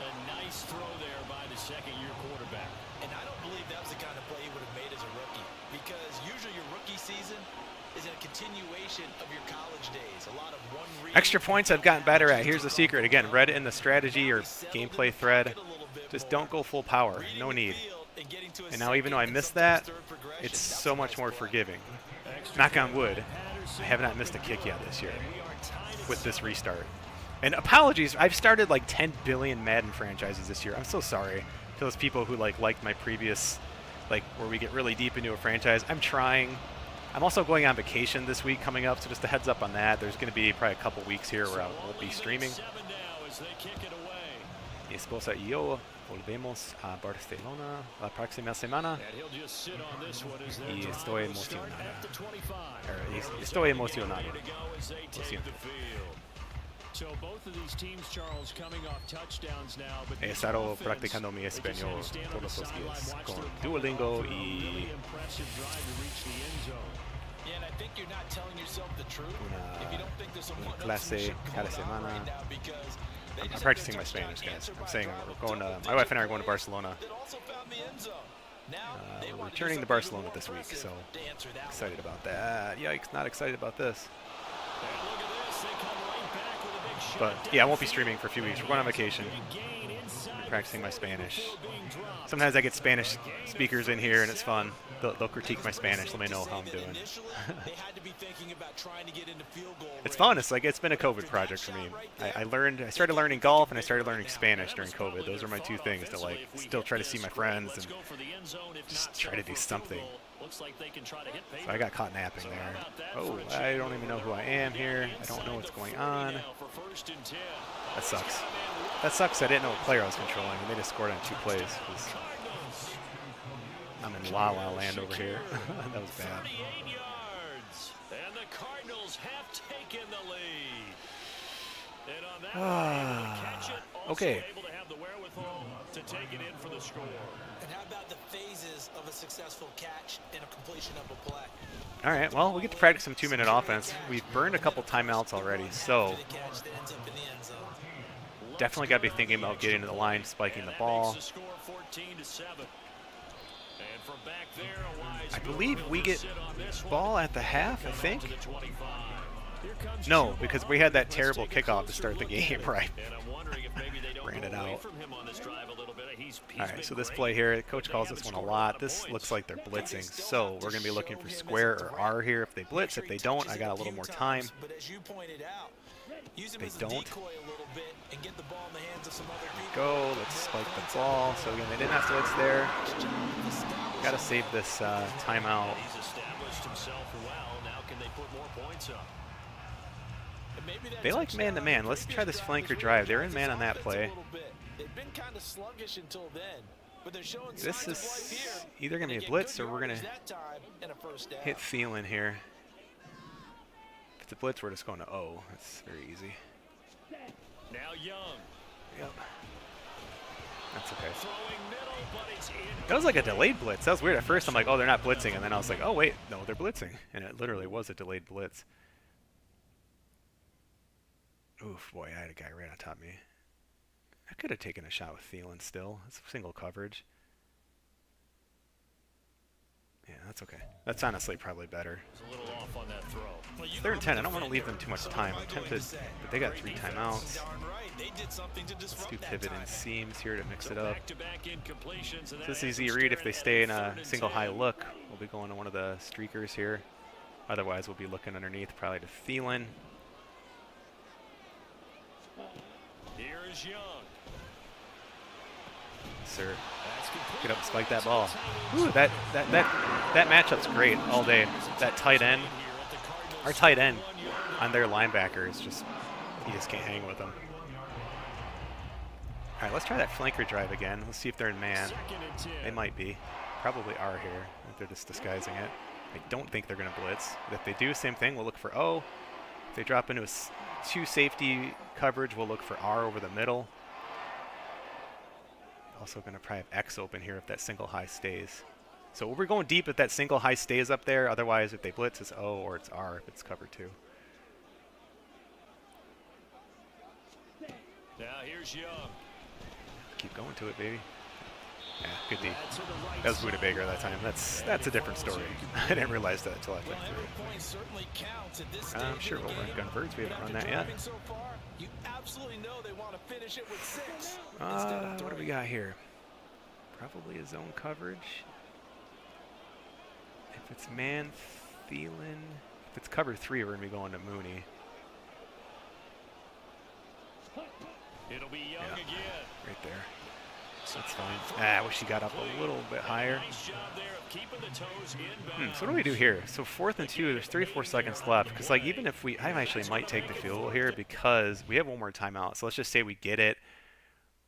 A nice throw there by the second-year quarterback. And I don't believe that was the kind of play he would have made as a rookie, because usually your rookie season is a continuation of your college days. A lot of one read. Extra points I've gotten better at. Here's the secret. Again, read it in the strategy or gameplay thread. Just don't go full power. No need. And now even though I missed that, it's so much more forgiving. Knock on wood, I have not missed a kick yet this year with this restart. And apologies, I've started like 10 billion Madden franchises this year. I'm so sorry to those people who liked my previous, where we get really deep into a franchise. I'm trying. I'm also going on vacation this week coming up, so just a heads up on that. There's going to be probably a couple weeks here where I won't be streaming. Mi esposa y yo volvemos a Barcelona la próxima semana y estoy emocionada. Estoy emocionado. Lo siento. So both of these teams, Charles, coming off touchdowns now, but He estado practicando mi español todos los días con Duolingo y Yeah, and I think you're not telling yourself the truth if you don't think there's some una clase cada semana. right now, because I'm practicing my Spanish, guys. I'm saying we're going to, my wife and I are going to Barcelona. that also found the end zone. Now they We're want returning to something Barcelona more this week, so impressive to answer that excited about that. Yikes, not excited about this. and look at this, they come right back with a big shot. But yeah, I won't be streaming for a few weeks. We're going on vacation. I'm practicing my Spanish. Sometimes I get Spanish speakers in here and it's fun. They'll critique my Spanish, let me know how I'm doing. They had to be thinking about trying to get into field goal It's range. fun. It's been a COVID project for me. I started learning golf and I started learning Spanish during COVID. Those are my two things to still try to see my friends and just try to do something. So I got caught napping there. Oh, I don't even know who I am here. I don't know what's going on. That sucks. That sucks. I didn't know what player I was controlling and they just scored on 2 plays. I'm in La La Land over here. That was bad. 38 yards, and the Cardinals have taken the lead. And on that one, able to catch it, also Okay. able to have the wherewithal to take it in for the score. And how about the phases of a successful catch and a completion of a play? All right, well, we get to practice some 2-minute offense. We've burned a couple timeouts already, so The catch that ends up in the end zone. definitely got to be thinking about getting to the line, spiking the ball. Makes the score 14-7. And from back there, a wise I move believe able we to get sit on this one. ball at the half, I think. To the 25. Here comes No, Chuba. because we had that Let's terrible take a kickoff to closer start the look at game, it. right? And I'm wondering if maybe they don't Ran go it away out. from him on this drive a little bit. He's All right, been so this great, play here, the coach but they calls haven't this one a scored lot. of This points. looks like they're blitzing, so we're going to be looking for square or R here if they blitz. If they don't, I got a little more time. But as you pointed out, use him They as a don't. decoy a little bit and get the ball in the hands of some other people. Go, let's spike the ball. So again, they didn't have to blitz there. Got to save this timeout. He's established himself well. Now can they put more points up? And maybe that They like touchdown man to man. on the Let's try previous this drive flanker has drive. They were in really man on that offense a play. little bit. They've been kind of sluggish until then, but they're showing This signs of life is here. either going to They be a get blitz good or we're going to yardage that time and a first down. hit Thielen here. If it's a blitz, we're just going to O. That's very easy. Now Young Yep. That's okay. throwing middle, but it's in. That was like a delayed blitz. That was weird. At first, I'm like, oh, they're not blitzing. And then I was like, oh, wait, no, they're blitzing. And it literally was a delayed blitz. Oof, boy, I had a guy right on top of me. I could have taken a shot with Thielen still. It's single coverage. Yeah, that's okay. That's honestly probably better. He's a little off on that throw. Well, you 3rd and love 10. a I don't want to leave them defender, too much so time. what I'm am I going tempted, to say? but they got Great 3 defense. timeouts. Darn right. They did something to Let's disrupt do that pivot time. and seams here to mix it up. Back-to-back incompletions, and So that this is has easy them read. If staring they at stay in 3rd a and single 10. high look, we'll be going to one of the streakers here. Otherwise, we'll be looking underneath, probably to Thielen. Here is Young. Sir, get up and spike that ball. Ooh, that matchup's great all day. That tight end, our tight end on their linebacker is just, he just can't hang with them. All right, let's try that flanker drive again. Let's see if they're in man. They might be. Probably are here. If they're just disguising it. I don't think they're going to blitz. But if they do, same thing. We'll look for O. If they drop into a 2 safety coverage, we'll look for R over the middle. Also going to probably have X open here if that single high stays. So we're going deep if that single high stays up there. Otherwise, if they blitz, it's O or it's R if it's cover 2. Now here's Young. Keep going to it, baby. Yeah, good D. That was Buda Baker that time. That's a different story. I didn't realize that until I played through. I'm sure we'll run gun birds. We haven't run that yet. What do we got here? Probably a zone coverage. If it's man, Thielen. If it's cover 3, we're going to be going to Mooney. It'll be Young again. Right there. That's fine. I wish he got up a little bit higher. So what do we do here? So 4th and 2, there's 3 or 4 seconds left. Because like even if I actually might take the field goal here because we have one more timeout. So let's just say we get it.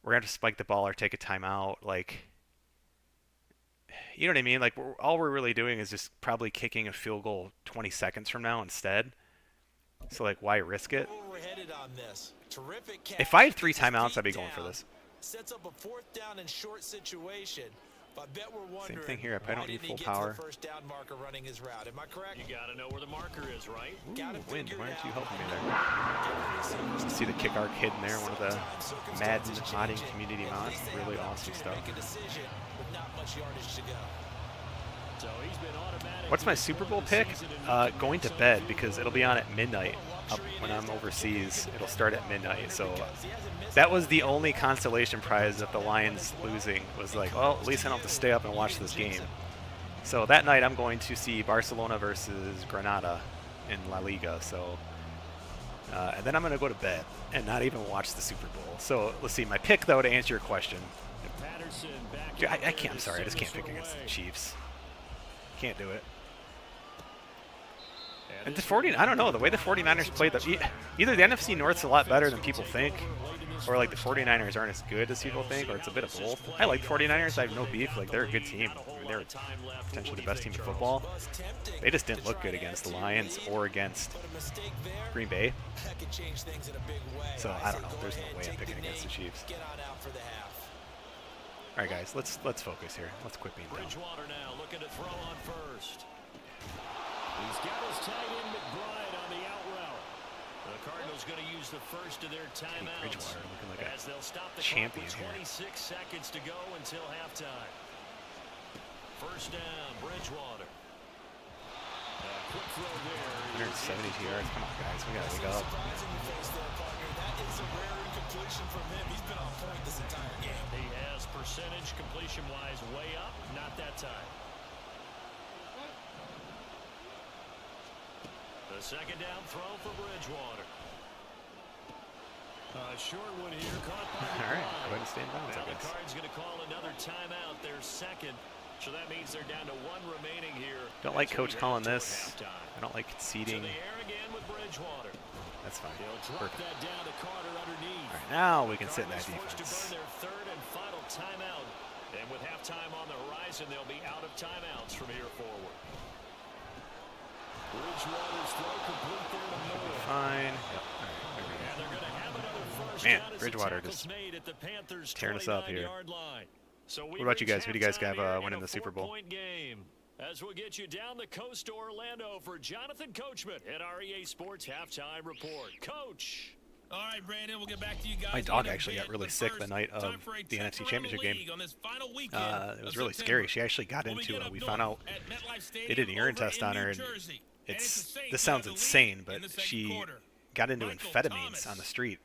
We're going to have to spike the ball or take a timeout. Like, you know what I mean? Like all we're really doing is just probably kicking a field goal 20 seconds from now instead. So like why risk it? If I had 3 timeouts, I'd be going for this. Sets up a 4th down and short situation. But I bet we're wondering, same thing here. I don't need full power. First down marker running his route. Am I correct? You got to know where the marker is, right? Ooh, Win, why aren't you helping me there? You see the kick arc hidden there, one of the Madden modding community mods. Really awesome stuff. What's my Super Bowl pick? Going to bed because it'll be on at midnight. When I'm overseas, it'll start at midnight. So that was the only consolation prize of the Lions losing. Was like, well, at least I don't have to stay up and watch this game. So that night I'm going to see Barcelona versus Granada in La Liga. So and then I'm going to go to bed and not even watch the Super Bowl. So let's see. My pick, though, to answer your question. I can't. I'm sorry. I just can't pick against the Chiefs. Can't do it. And the 40, I don't know, the way the 49ers play, either the NFC North's a lot better than people think, or like the 49ers aren't as good as people think, or it's a bit of both. I like the 49ers. I have no beef. Like, they're a good team. I mean, they're potentially the best team in football. They just didn't look good against the Lions or against Green Bay. So I don't know. There's no way I'm picking against the Chiefs. All right, guys, let's focus here. Let's quit being dumb. Bridgewater now looking to throw on first. He's got his tight end McBride on the out route. The Cardinals going to use the first of their timeouts. Bridgewater looking like as they'll stop the champion clock with 26 seconds to go until halftime. First down, Bridgewater. Quick throw there. 172 yards. Come on, guys. We got to wake up. That is a rare incompletion from him. He's been on point this entire game. He has percentage completion-wise way up. Not that time. The second down throw for Bridgewater. Short one here, caught by All right, go ahead and stay in bounds, I the guess. Cards going to call another timeout, their second. So that means they're down to 1 remaining here. Don't like Coach calling this. I don't like conceding. To the air again with Bridgewater. That's fine. He'll drop Perfect. that down to Carter underneath. All right, now we can sit in that Cardinals forced to burn defense. their third and final timeout. And with halftime on the horizon, they'll be out of timeouts from here forward. Bridgewater's throw complete there to Moore. Fine. Yep. All right, there we go. And they're going to have another first Man, down as the Bridgewater tackle's just made at the Panthers' tearing us up here. 29-yard line. So What about you guys? Who do you guys have winning the Super Bowl? Game. As we'll get you down the coast to Orlando for Jonathan Coachman at our EA Sports Halftime Report. Coach. All right, Brandon, we'll get back to you guys. My dog actually got really sick the night of the NFC Championship game. It was really scary. She actually got into it. We found out they did an urine test on her, and this sounds insane, but she got into amphetamines on the street.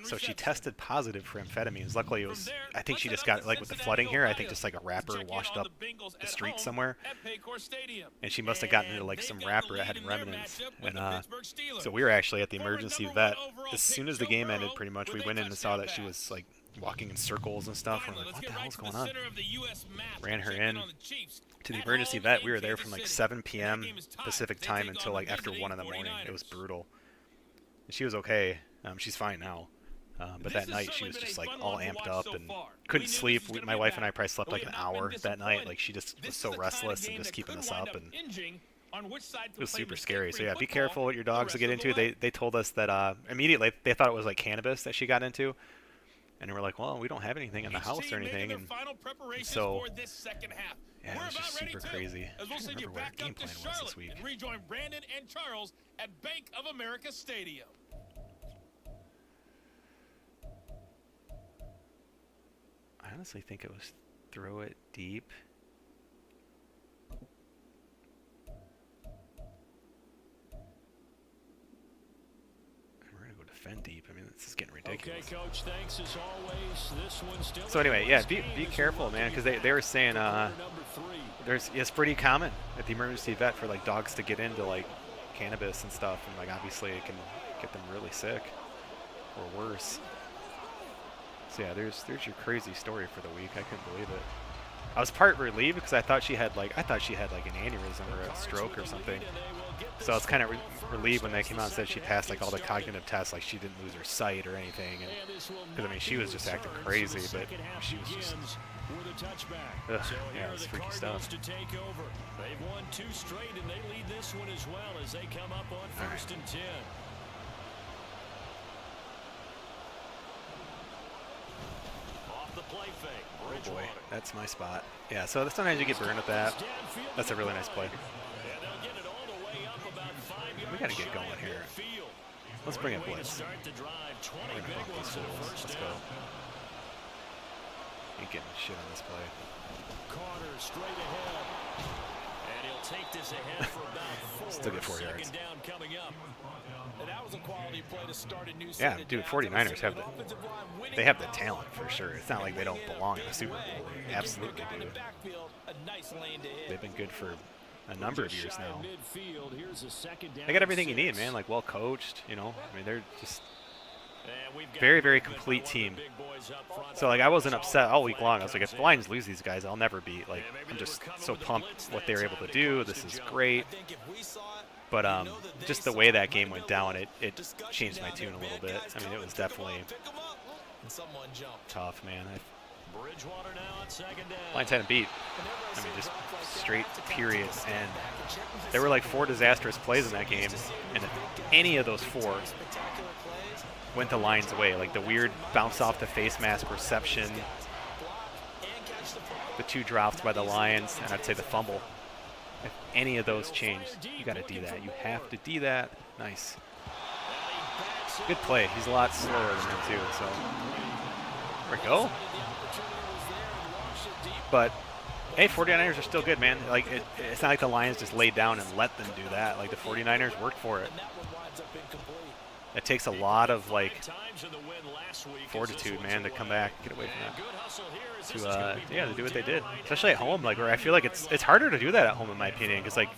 So she tested positive for amphetamines. Luckily, it was, I think she just got, like with the flooding here, I think just like a wrapper washed up the street somewhere. And she must have gotten into like some wrapper that had remnants. And so we were actually at the emergency vet. As soon as the game ended, pretty much, we went in and saw that she was like walking in circles and stuff. We're Finally, like, let's what the get right hell's to going the on? center of the US map. Ran her Check in on the Chiefs. to the At emergency home vet. in We were there Kansas from like City. 7 And that p.m. game is tied. Pacific They time take until on like the after 1 in the 49ers. morning. It was brutal. And she was okay. She's fine now. But that night she was just like all amped up and couldn't sleep. My wife and I probably slept like an hour that night. Like she just was so restless and just keeping us up, and it was super scary. So yeah, be careful what your dogs get into. They told us that immediately they thought it was like cannabis that she got into, and we're like, well, we don't have anything in the house or anything, and so yeah, it was just super crazy. I don't remember what our game plan was this week. Rejoin Brandon and Charles at Bank of America Stadium. I honestly think it was throw it deep. We're gonna go defend deep. I mean, this is getting ridiculous. Okay, Coach, thanks as always. This one's still So anyway, yeah, be careful, man, because they were saying it's pretty common at the emergency vet for like dogs to get into like cannabis and stuff, and like obviously it can get them really sick or worse. So yeah, there's your crazy story for the week. I couldn't believe it. I was part relieved because I thought she had like an aneurysm or a stroke or something. So I was kind of relieved when they came out and said she passed like all the cognitive tests, like she didn't lose her sight or anything. Because I mean, she was just acting crazy, but she was just, yeah, it was freaky stuff. They've won 2 straight and they lead this one as well as they come up on 1st and 10. Oh boy, that's my spot. Yeah, so sometimes you get burned with that. That's a really nice play. We gotta get going here. Let's bring it blitz. We're gonna bump these fools. Let's go. Ain't getting shit on this play. Carter straight ahead. And he'll take this ahead for about 4. Still get 4 yards. Second down coming up. And that was a quality play to start a new Yeah, dude, 49ers have the talent for sure. It's not like they don't belong in the Super Bowl. They absolutely do. They've been good for a number of years now. They got everything you need, man. Like well coached, you know. I mean, they're just very, very complete team. So like, I wasn't upset all week long. I was like, if the Lions lose these guys, I'll never be like. I'm just so pumped what they're able to do. This is great. But just the way that game went down, it changed my tune a little bit. I mean, it was definitely tough, man. Lions hadn't beat. I mean, just straight period. And there were like 4 disastrous plays in that game, and if any of those 4 went the Lions' way, like the weird bounce off the face mask reception, the 2 drops by the Lions, and I'd say the fumble. If any of those changed, you got to do that. You have to do that. Nice. Good play. He's a lot slower than him too. So there we go. But hey, 49ers are still good, man. Like it's not like the Lions just laid down and let them do that. Like the 49ers worked for it. It takes a lot of like fortitude, man, to come back, get away from that. To do what they did, especially at home. Like where I feel like it's harder to do that at home, in my opinion, because like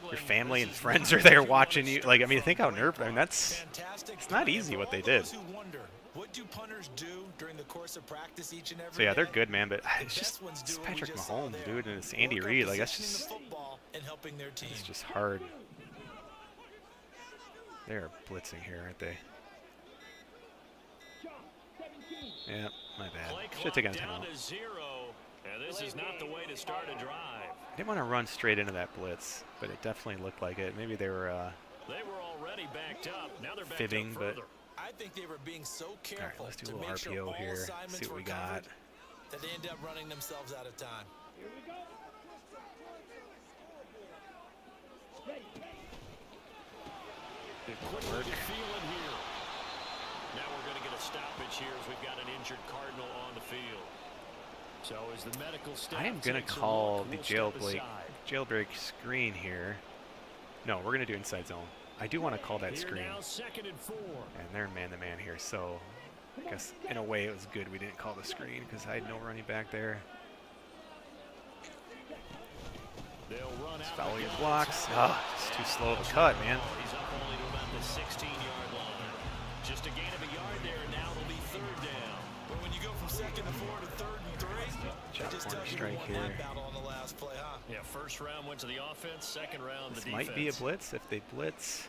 your family and friends are there watching you. Like I mean, think how nerve. I mean, it's not easy what they did. So yeah, they're good, man. But it's just Patrick Mahomes, dude, and it's Andy Reid. Like that's just it's just hard. They're blitzing here, aren't they? Yeah, my bad. Should have taken a timeout. This is not the way to start a drive. I didn't want to run straight into that blitz, but it definitely looked like it. Maybe they were already backed up. Now they're backed fibbing, up but I think they were being so careful. all right, let's do a to little make sure RPO all here. assignments See what we were got. covered, that they end up running themselves out of time. Quickly feeling here. Now we're going to get a stoppage here as we've got an injured Cardinal on the field. So as the medical staff I am going to call the jailbreak screen here. No, we're going to do inside zone. I do want to call that screen. Now 2nd and 4. And they're man-to-man here, so I guess in a way it was good we didn't call the screen because I had no running back there. Just follow your blocks. It's too slow of a cut, man. He's up only to about the 16-yard line. Just a gain of a yard there, and now it'll be 3rd down. When score to 3rd and 3. Check Just corner tells you strike who won here. that battle on the last play, huh? Yeah, first round went to the offense, second round the This defense. might be a blitz. If they blitz,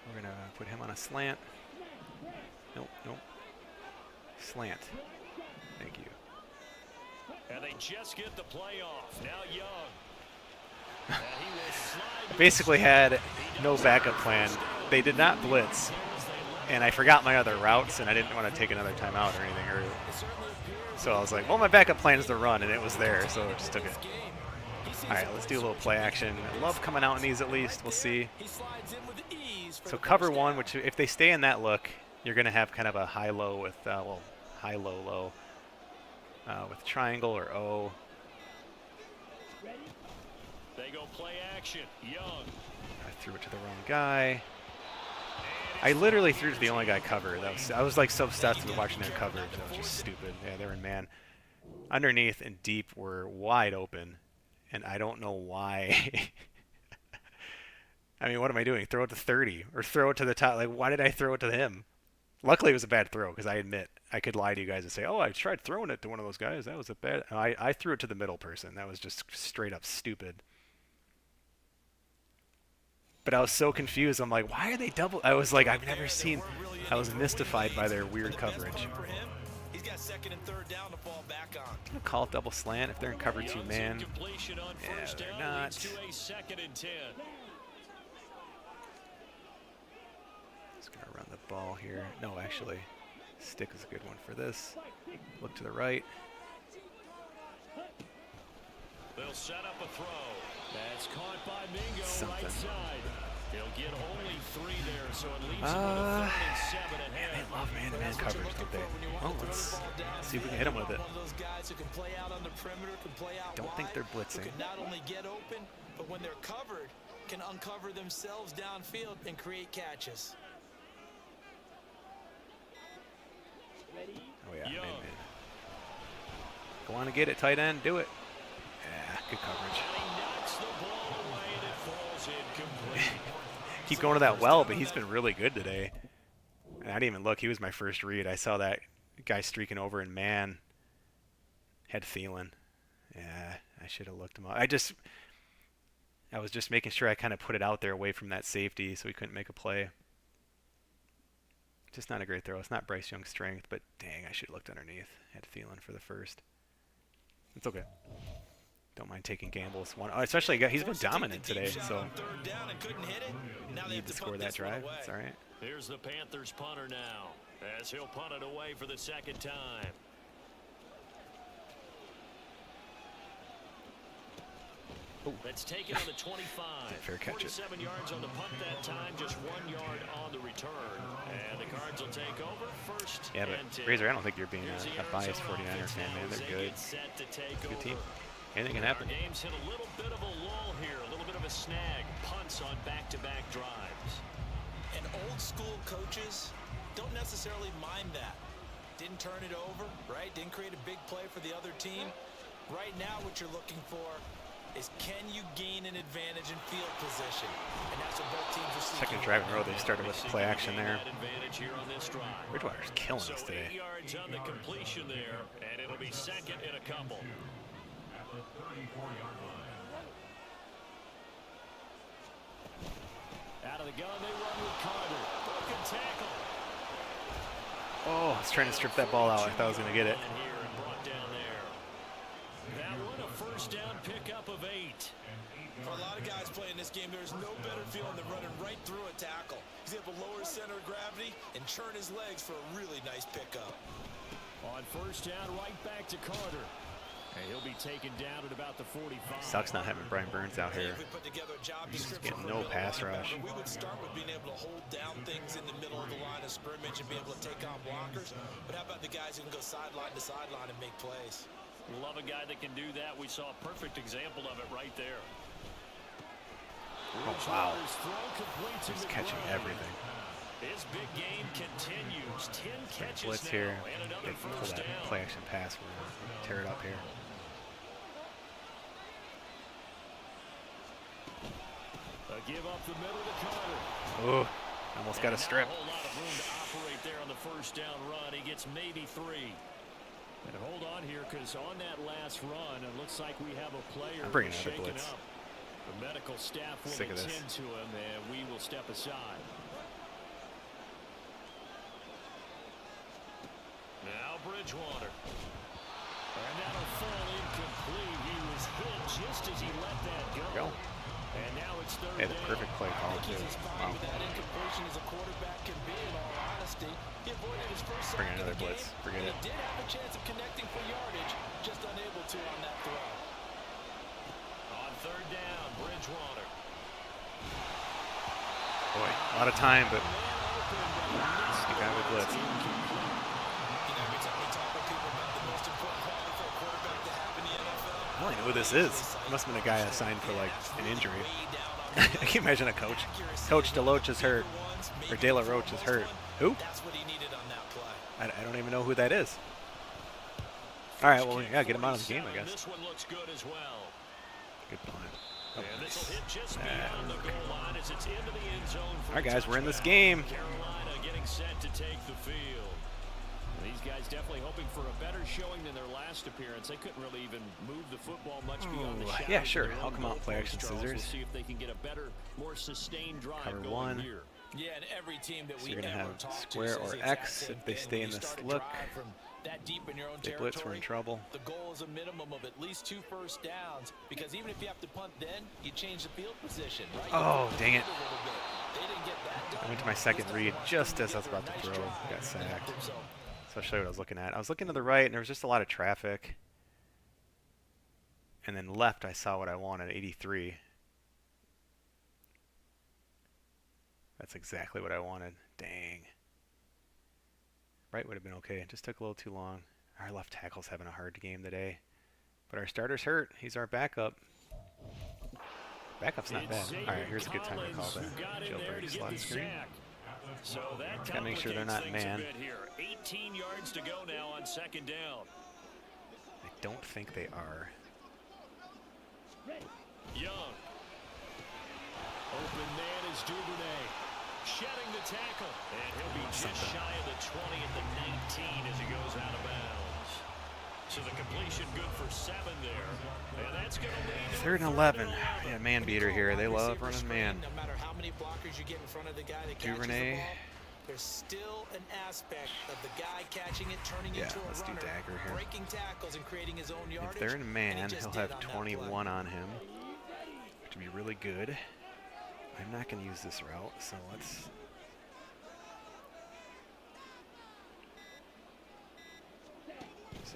we're going to put him on a slant. Nope, nope. Slant. Thank you. And they just get the play off. Now Young. And he will slide I basically had no backup plan. They did not blitz, and I forgot my other routes, and I didn't want to take another timeout or anything early. So I was like, well, my backup plan is to run, and it was there, so I just took it. All right, let's do a little play action. I love coming out in these at least. We'll see. So cover one, which if they stay in that look, you're going to have kind of a high-low with, well, high-low-low with triangle or O. They go play action. Young. I threw it to the wrong guy. I literally threw it to the only guy covered. I was like so obsessed with watching their coverage. That was just stupid. Yeah, they were in man. Underneath and deep were wide open, and I don't know why. I mean, what am I doing? Throw it to 30 or throw it to the top? Like, why did I throw it to him? Luckily, it was a bad throw because I admit I could lie to you guys and say, oh, I tried throwing it to one of those guys. That was a bad. I threw it to the middle person. That was just straight up stupid. But I was so confused. I'm like, why are they double? I was like, I've never seen. I was mystified by their weird coverage. He's got 2nd and 3rd down to fall back on. I'm gonna call it double slant if they're in cover 2 man. Yeah, they're not. To a 2nd and 10. Just gonna run the ball here. No, actually, stick is a good one for this. Look to the right. They'll set up a throw. That's caught by Mingo. Something. Right side. They'll get only 3 there, so it leaves them with a 3rd and 7 Man, ahead. they love man-to-man coverage, don't they? Well, let's see if we can hit them with it. Don't think they're blitzing. Not only get open, but when they're covered, can uncover themselves downfield and create catches. Oh yeah, man. Go on and get it, tight end. Do it. Yeah, good coverage. And he knocks the ball away, and it falls incomplete. Keep going to that well, but he's been really good today. And I didn't even look. He was my first read. I saw that guy streaking over, and man, had Thielen. Yeah, I should have looked him up. I was just making sure I kind of put it out there away from that safety so he couldn't make a play. Just not a great throw. It's not Bryce Young's strength, but dang, I should have looked underneath. Had Thielen for the first. It's okay. Don't mind taking gambles. Especially he's been dominant today, so need to score that drive. It's all right. Here's the Panthers punter now, as he'll punt it away for the 2nd time. Let's take it on the 25. Fair catch. 47 yards on the punt that time, just 1 yard on the return. And the Cards will take over first. Yeah, but Razor, I don't think you're being a biased 49er fan, man. They're good. Good team. Anything can happen. Our game's hit a little bit of a lull here, a little bit of a snag. Punts on back-to-back drives. And old school coaches don't necessarily mind that. Didn't turn it over, right? Didn't create a big play for the other team. Right now what you're looking for is can you gain an advantage in field position? And that's what both teams are seeking. Second drive in a row, they started with play action there. Bridgewater's killing us So today. 8 yards on the completion there, and it'll be 2nd and a couple. Out of the gun, they run with Carter. Broken tackle. Oh, I was trying to strip that ball out. I thought I was going to get it. And here and brought down there. That one a first down pickup of 8. For a lot of guys playing this game, there's no better feeling than running right through a tackle. He's able to lower his center of gravity and churn his legs for a really nice pickup. On first down, right back to Carter. And he'll be taken down at about the 45. Sucks not having Brian Burns out here. We put together a job He's description getting for no middle pass linebacker. rush. We would start with being able to hold down things in the middle of the line of scrimmage and be able to take on blockers. But how about the guys who can go sideline to sideline and make plays? Love a guy that can do that. We saw a perfect example of it right there. Oh, wow. Bridgewater's throw complete to He's the catching ground. everything. His big game continues. 10 catches Blitz now, here. and another They pull first that down. play action pass. We're going to tear it up here. A give up the middle to Carter. Oh, almost got a strip. A whole lot of room to operate there on the first down run. He gets maybe 3. And hold on here, because on that last run, it looks like we have a player I'm bringing another shaken blitz. up. The medical staff will Sick of this. attend to him, and we will step aside. Now Bridgewater. And that'll fall incomplete. He was hit just as he let that go. And now it's third Hey, the down. perfect play call, too. Wow. That incompletion as a quarterback can be, in all honesty. He avoided his first sack Bring of another the blitz. game, Forget and it. he did have a chance of connecting for yardage, just unable to on that throw. On third down, Bridgewater. Boy, a lot of time, but the guy with blitz. You know, every time we talk with people about the most important quality for a quarterback to have in the NFL, I don't even know who this is. Must have been a guy assigned for like an injury. I can't imagine a coach. Coach DeLoach is hurt, or De La Roche is hurt. Who? that's what he needed on that play. I don't even know who that is. All right, well, yeah, get him out of the game, I guess. This one looks good as well. Good punt. Oh, And this will nice. hit just beyond the goal line as it's into the end zone. All right, guys, we're in this game. Carolina getting set to take the field. These guys definitely hoping for a better showing than their last appearance. They couldn't really even move the football much beyond the shadows. Yeah, sure. of their I'll own come out and play goalpost, action Charles. scissors. We'll see if they can get a better, more sustained drive Cover going one. here. Yeah, and every team that So we you're gonna ever have talk square to or says the exact X same if they thing. stay When in you this start a look. drive from that deep in your own They blitz, we're territory, in trouble. the goal is a minimum of at least 2 first downs, because even if you have to punt then, you change the field position, right? Oh, dang it. They didn't get that done. I went to my second read just as I was about to Nice throw. drive. Got sacked. So, So I'll show you what I was looking at. I was looking to the right, and there was just a lot of traffic. And then left, I saw what I wanted, 83. That's exactly what I wanted. Dang. Right would have been okay. It just took a little too long. Our left tackle's having a hard game today. But our starter's hurt. He's our backup. Backup's not bad. All right, here's a good time to call that jailbreak slot screen. So that Gotta make sure they're not complicates man. things a bit here. 18 yards to go now on second down. I don't think they are. Young. Open man is Duvernay. Shedding the tackle. And he'll be just shy of the 20 at the 19 as he goes out of bounds. So the completion good for 7 there. And that's going to lead to 3rd and 11. Yeah, man beater here. They love running man. no matter how many blockers you get in front of the guy that catches the Duvernay. ball, there's still an aspect of the guy catching it, turning Yeah, into a let's do runner, dagger here. breaking tackles and creating his own yardage. If they're in and he man, just he'll did have on that 21 play. on him, which would be really good. I'm not going to use this route, so let's...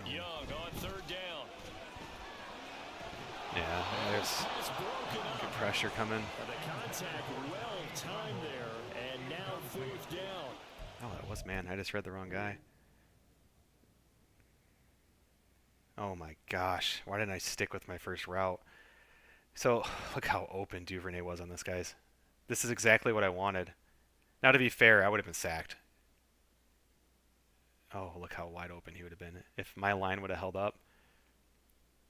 Young on 3rd down. Yeah, there's It's broken up. good pressure coming. The contact well timed there. And now 4th down. Oh, that was man. I just read the wrong guy. Oh my gosh. Why didn't I stick with my first route? So, look how open Duvernay was on this, guys. This is exactly what I wanted. Now, to be fair, I would have been sacked. Oh, look how wide open he would have been. If my line would have held up.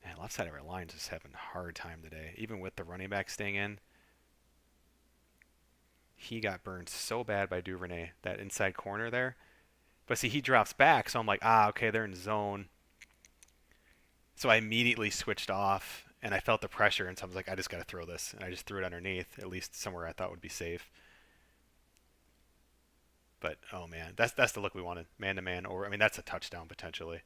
Man, left side of our line just having a hard time today. Even with the running back staying in. He got burned so bad by Duvernay, that inside corner there. But see, he drops back, so I'm like, okay, they're in zone. So I immediately switched off, and I felt the pressure, and so I was like, I just got to throw this. And I just threw it underneath, at least somewhere I thought would be safe. But, oh man, that's the look we wanted. Man-to-man, or, I mean, that's a touchdown potentially.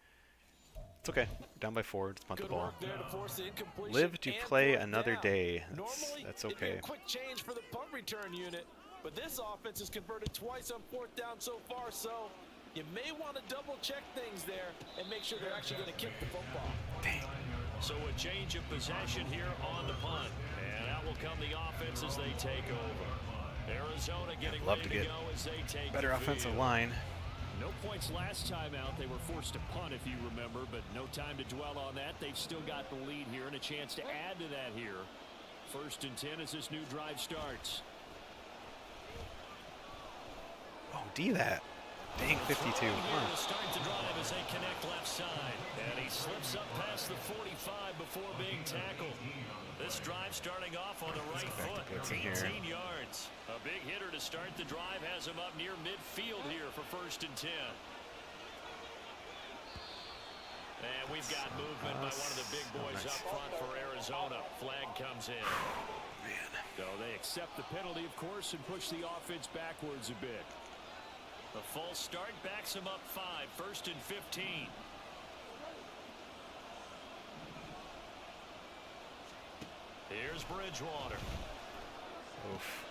It's okay. Down by 4, just punt the Good ball. work there to force the incompletion Live to and play 4th another down. day. Normally, That's it'd be okay. a quick change for the punt return unit, but this offense has converted twice on 4th down so far, so you may want to double check things there and make sure they're actually going to kick the football. Dang. So a change of possession here on the punt. And out will come the offense as they take over. Arizona getting Love ready to to get go as they take better the offensive field. line. No points last time out. They were forced to punt, if you remember, but no time to dwell on that. They've still got the lead here and a chance to add to that here. 1st and 10 as this new drive starts. Oh, D that. Dang, 52. Come Here on. to start the drive as they connect left side. And he slips up past the 45 before being tackled. This drive starting off on the right go back foot. to blitzing here. 18 yards. A big hitter to start the drive has him up near midfield here for 1st and 10. And we've got movement by one of the big boys up front for Arizona. Flag comes in. Man. So they accept the penalty, of course, and push the offense backwards a bit. The false start backs him up 5, 1st and 15. Here's Bridgewater. Oof.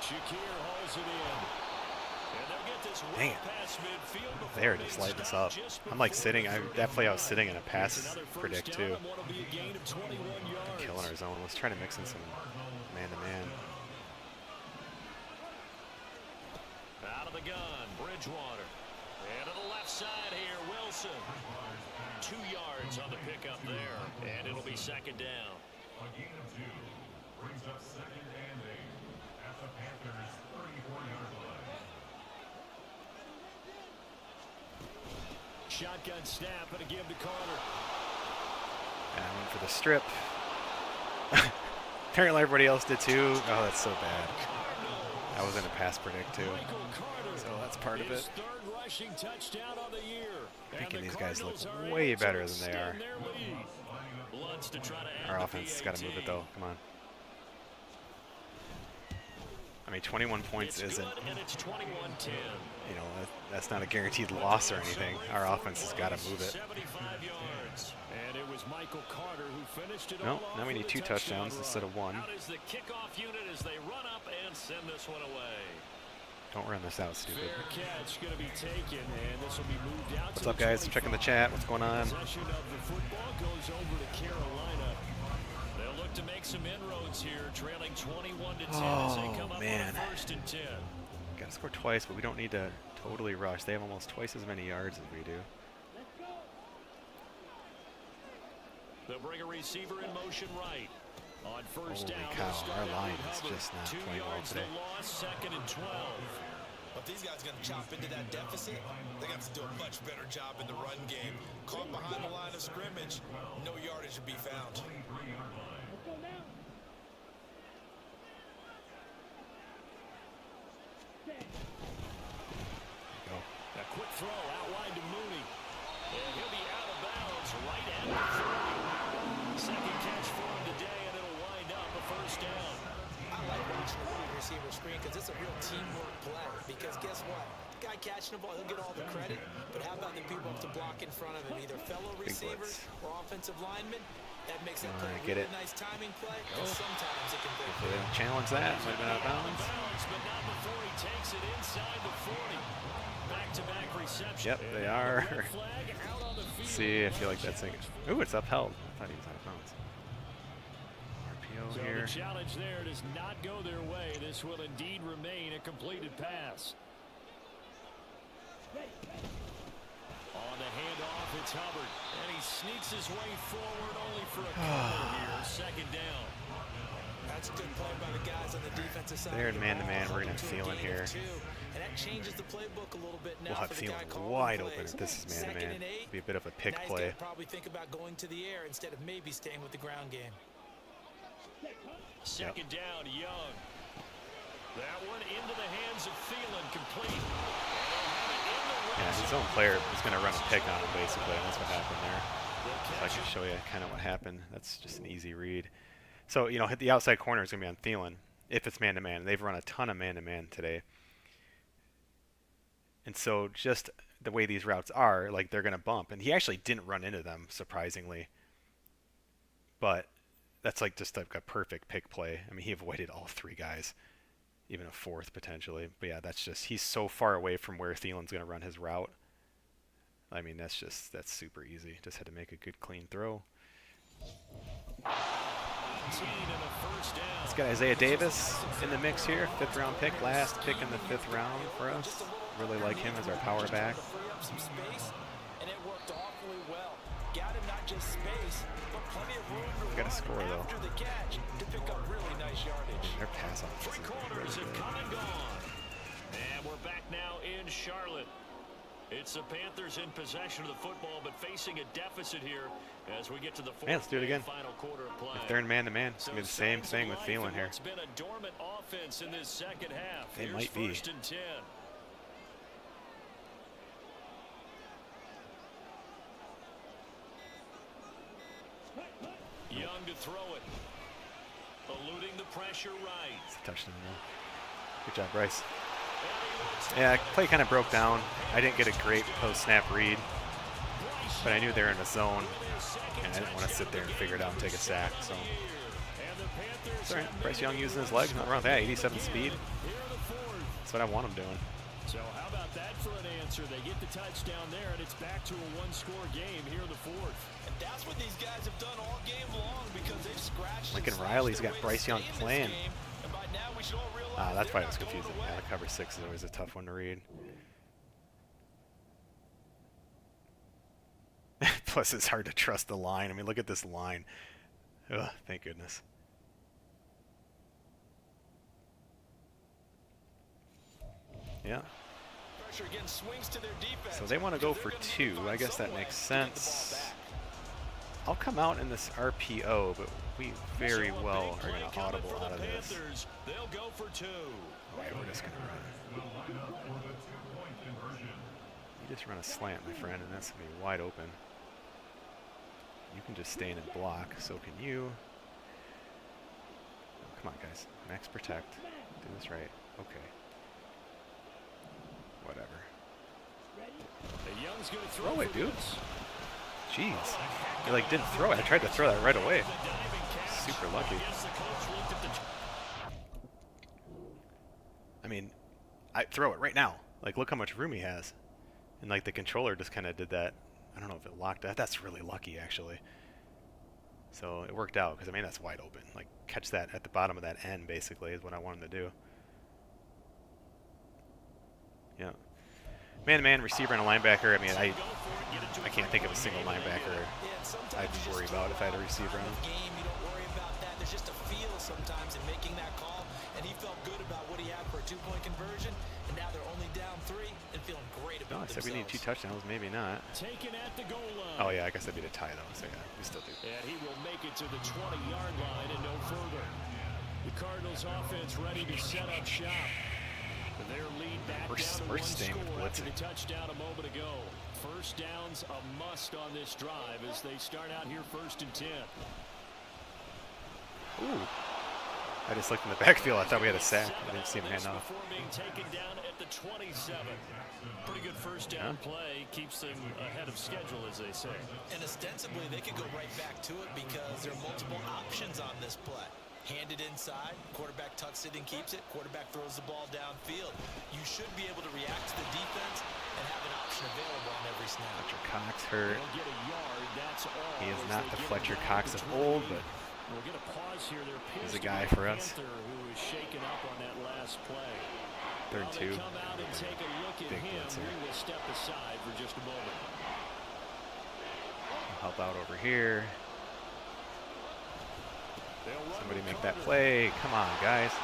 Shakir hauls it in. And they'll get this Dang it. past midfield before They are they just lighting us stop up. just I'm like before sitting. the That play I was sitting in a pass Another first predict down too. and what'll be a gain of 21 yards. Killing our zone. Let's try to mix in some man-to-man. Out of the gun, Bridgewater. And to the left side here, Wilson. 2 yards on the pickup there, and it'll be 2nd down. A gain of 2 brings up 2nd and 8 at the Panthers' 34-yard line. Shotgun snap and a give to Carter. And I went for the strip. Apparently everybody else did too. Oh, that's so bad. I was in a pass predict too. So that's part of it. Third rushing touchdown on the year. Thinking these guys look way better than they are. Our offense has got to move it though. Come on. I mean, 21 points isn't, you know, that's not a guaranteed loss or anything. Our offense has got to move it. And it was Michael Carter who finished it. No, now we need 2 touchdowns instead of 1. Out is the kickoff unit as they run up and send this one away. Don't run this out, stupid. Fair catch going to be taken, and this will be moved out. What's up, guys? Checking the chat. What's going on? Possession of the football goes over to Carolina. They'll look to make some inroads here, trailing 21-10 as they come up man. on 1st and 10. Got to score twice, but we don't need to totally rush. They have almost twice as many yards as we do. They'll bring a receiver in motion right. On 1st down, Holy cow, our line is just not 2 playing well yards today. the loss, 2nd and 12. But these guys are going to chop into that deficit. They have to do a much better job in the run game. Caught behind the line of scrimmage, no yardage to be found. A quick throw out wide to Mooney. And he'll be out of bounds right at the 30. 2nd catch for him today, and it'll wind up a 1st down. I like watching the wide receiver screen because it's a real teamwork play. Because guess what? The guy catching the ball, he'll get all the credit. But how about the people up to block in front of him? Either fellow receivers or offensive linemen. That makes that play a really nice timing play. And sometimes it can break. If they didn't challenge that, it might have been out of bounds. But not before he takes it inside the 40. Back-to-back reception. Yep, they are. See, I feel like that's like, ooh, it's upheld. I thought he was out of bounds. RPO So here. the challenge there does not go their way. This will indeed remain a completed pass. On the handoff, it's Hubbard. And he sneaks his way forward only for a corner here. 2nd down. That's a good play by the guys on the defensive side. They're in man-to-man. We're going to have Thielen here. And that changes the playbook a little bit now. We'll have for the guy Thielen calling wide plays. open if this is man-to-man. 2nd and 8. Be a bit of a pick Now he's play. gonna probably think about going to the air instead of maybe staying with the ground game. 2nd down, Young. That one into the hands of Thielen, complete. Yeah, his own player is going to run a pick on him, basically, and that's what happened there. If I can show you kind of what happened. That's just an easy read. So, you know, hit the outside corner is going to be on Thielen if it's man-to-man. They've run a ton of man-to-man today. And so just the way these routes are, like, they're going to bump. And he actually didn't run into them, surprisingly. But that's like just like a perfect pick play. I mean, he avoided all 3 guys, even a 4th potentially. But yeah, that's just, he's so far away from where Thielen's going to run his route. I mean, that's super easy. Just had to make a good, clean throw. Let's get Isaiah Davis in the mix here. 5th round pick, last pick in the 5th round for us. Really like him as our power back. And it worked awfully well. Got him not just space, but plenty of room to Got to score though. after the catch to pick up really nice yardage. Their pass offense. 3 quarters have come and gone. And we're back now in Charlotte. It's the Panthers in possession of the football, but facing a deficit here as we get to the 4th let's do it again. final quarter of play. If they're in man-to-man, it's going to be the same thing with Thielen here. It's been a dormant offense in this 2nd half. They Here's might be. 1st and 10. throw it. Eluding the pressure right. It's a touchdown. Good job, Bryce. Yeah, play kind of broke down. I didn't get a great post-snap read, but I knew they were in a zone, and I didn't want to sit there and figure it out and take a sack. So, it's all right. Bryce Young using his legs, not wrong with that. 87 speed. That's what I want him doing. So how about that for an answer? They get the touchdown there, and it's back to a one-score game here in the fourth. And that's what these guys have done all game long because they've scratched. Lincoln Riley's got Bryce Young playing. That's why it was confusing. Yeah, the cover 6 is always a tough one to read. Plus, it's hard to trust the line. I mean, look at this line. Ugh, thank goodness. Yeah. So they want to go for 2. I guess that makes sense. I'll come out in this RPO, but we very well are going to audible out of this. They'll go for 2. Okay, we're just going to run. You just run a slant, my friend, and that's going to be wide open. You can just stay in and block. So can you. Oh, come on, guys. Max protect. Do this right. Okay. Whatever. Throw it, dude. Jeez. You like didn't throw it. I tried to throw that right away. Super lucky. I mean, I throw it right now. Like, look how much room he has. And like the controller just kind of did that. I don't know if it locked that. That's really lucky, actually. So it worked out because I mean that's wide open. Like catch that at the bottom of that N basically is what I want him to do. Yeah. Man-to-man receiver and a linebacker. I mean, I can't think of a single linebacker I'd worry about if I had a receiver on. You don't worry about that. There's just a feel sometimes in making that call, and he felt good about what he had for a 2-point conversion, and now they're only down 3 and feeling great about No, I said we need 2 touchdowns, maybe not. Taken at the goal line. Oh yeah, I guess that'd be a tie though. So yeah, we still do. And he will make it to the 20-yard line and no further. The Cardinals offense ready to set up shop. Their lead back down to 1 score after the touchdown a moment ago. First down's a must on this drive as they start out here 1st and 10. Ooh. I just looked in the backfield. I thought we had a sack. I didn't see him hand off. Before being taken down at the 27. Pretty good first down play. Keeps them ahead of schedule, as they say. And ostensibly, they could go right back to it because there are multiple options on this play. Handed inside, quarterback tucks it and keeps it, quarterback throws the ball downfield. You should be able to react to the defense and have an option available on every snap. Fletcher Cox hurt. He is not the Fletcher Cox of old, but he's a guy for us. Who was shaken up on that last play. 3rd and 2. Come out and take a look at him. We will step aside for just a moment. I'll help out over here. Somebody make that play. Come on, guys. And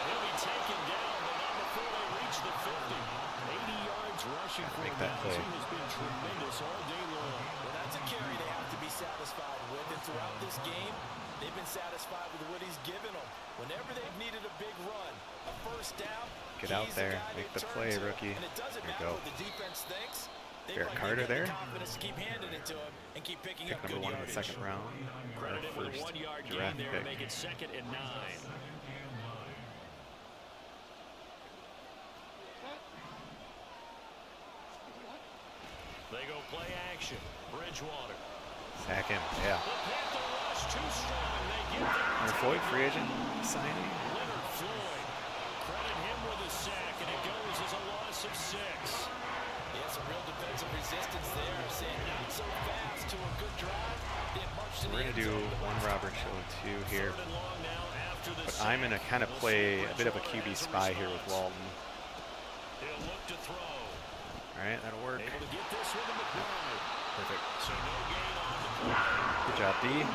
he'll be taken down, but not before they reach the 50. 80 yards rushing for him. That play. He has been tremendous all day long. Well, that's a carry they have to be satisfied with. And throughout this game, they've been satisfied with what he's given them. Whenever they've needed a big run, a first down, get out there, make the play, rookie. And it doesn't There you matter go. what the defense thinks. Barrett Carter there. Confidence to keep handing it to him and keep picking Pick up number good 1 in the 2nd round. Our Credit with a first 1-yard gain draft there to pick. make it 2nd and 9. They go play action. Bridgewater. Sack him, yeah. The Panther rush too strong. They get there. Leonard Floyd, free agent signing. Leonard Floyd. Credit him with a sack, and it goes as a loss of 6. Yeah, some real defensive resistance there. Saying not so fast to a good drive. So we're going to do 1 Robert show 2 here. But I'm going to kind of play a bit of a QB spy here with Walton. He'll look to throw. All right, that'll work. Able to get this with the McBride. Perfect. So no gain on the play. Good job, D. I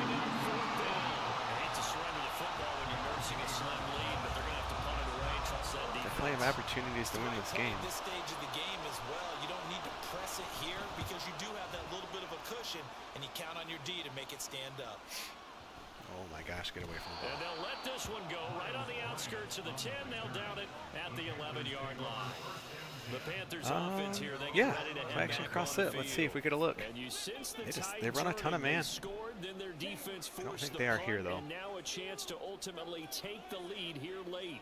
hate to surrender the football when you're nursing a slim lead, but they're going to have to punt it away. Trust that defense. Definitely have opportunities to win this game. At this stage of the game as well, you don't need to press it here because you do have that little bit of a cushion, and you count on your D to make it stand up. Oh my gosh, get away from the And ball. they'll let this one go right on the outskirts of the 10. They'll down it at the 11-yard line. The Panthers offense here, they get ready to head action back cross on the it. Let's see if we get a field. look. And you sense the They run a ton of man. Scored, then their defense I don't forced think the they are punt, here though. And now a chance to ultimately take the lead here late.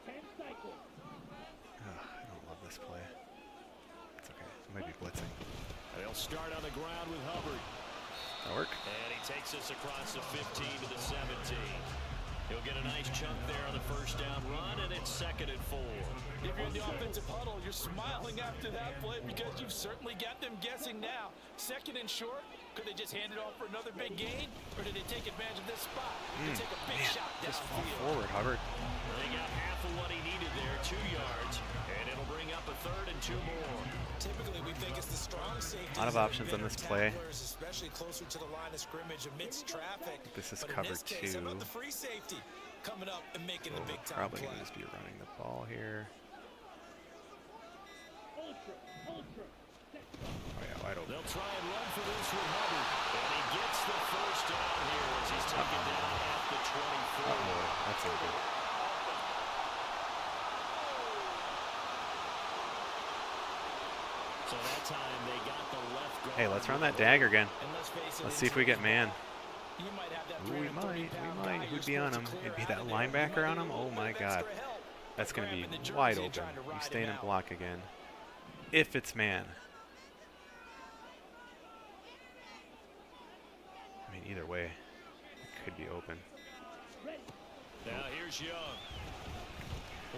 I don't love this play. It's okay. It might be blitzing. They'll start on the ground with Hubbard. That'll work. And he takes us across the 15 to the 17. He'll get a nice chunk there on the first down run, and it's 2nd and 4. If you're in the offensive huddle, you're smiling after that play because you've certainly got them guessing now. 2nd and short, could they just hand it off for another big gain, or did they take advantage of this spot to take a big shot Just fall downfield? forward, Hubbard. They got half of what he needed there, 2 yards, and it'll bring up a 3rd and 2 more. Typically, we think it's the strong safety. A lot of options on this play. Especially closer to the line of scrimmage amidst traffic. This is But in cover this case, how 2. about the free safety coming up and making the big time Probably play? going to just be running the ball here. Oh yeah, wide open. They'll try and run for this with Hubbard, and he gets the first down here as he's taken down at the 24. That's not good. So that time they got the left guard. Hey, let's run that dagger again. And let's face it, Let's see if we get man. you might have that Ooh, we 330-pound guy might. you're Who'd be on him? supposed to It'd be clear that out of there. You linebacker might on him. need a Oh little my bit of God. extra help. That's going to be Grabbing the jersey wide and open. trying to You ride stay in him and out. block again. If it's man. I mean, either way, it could be open. Now here's Young.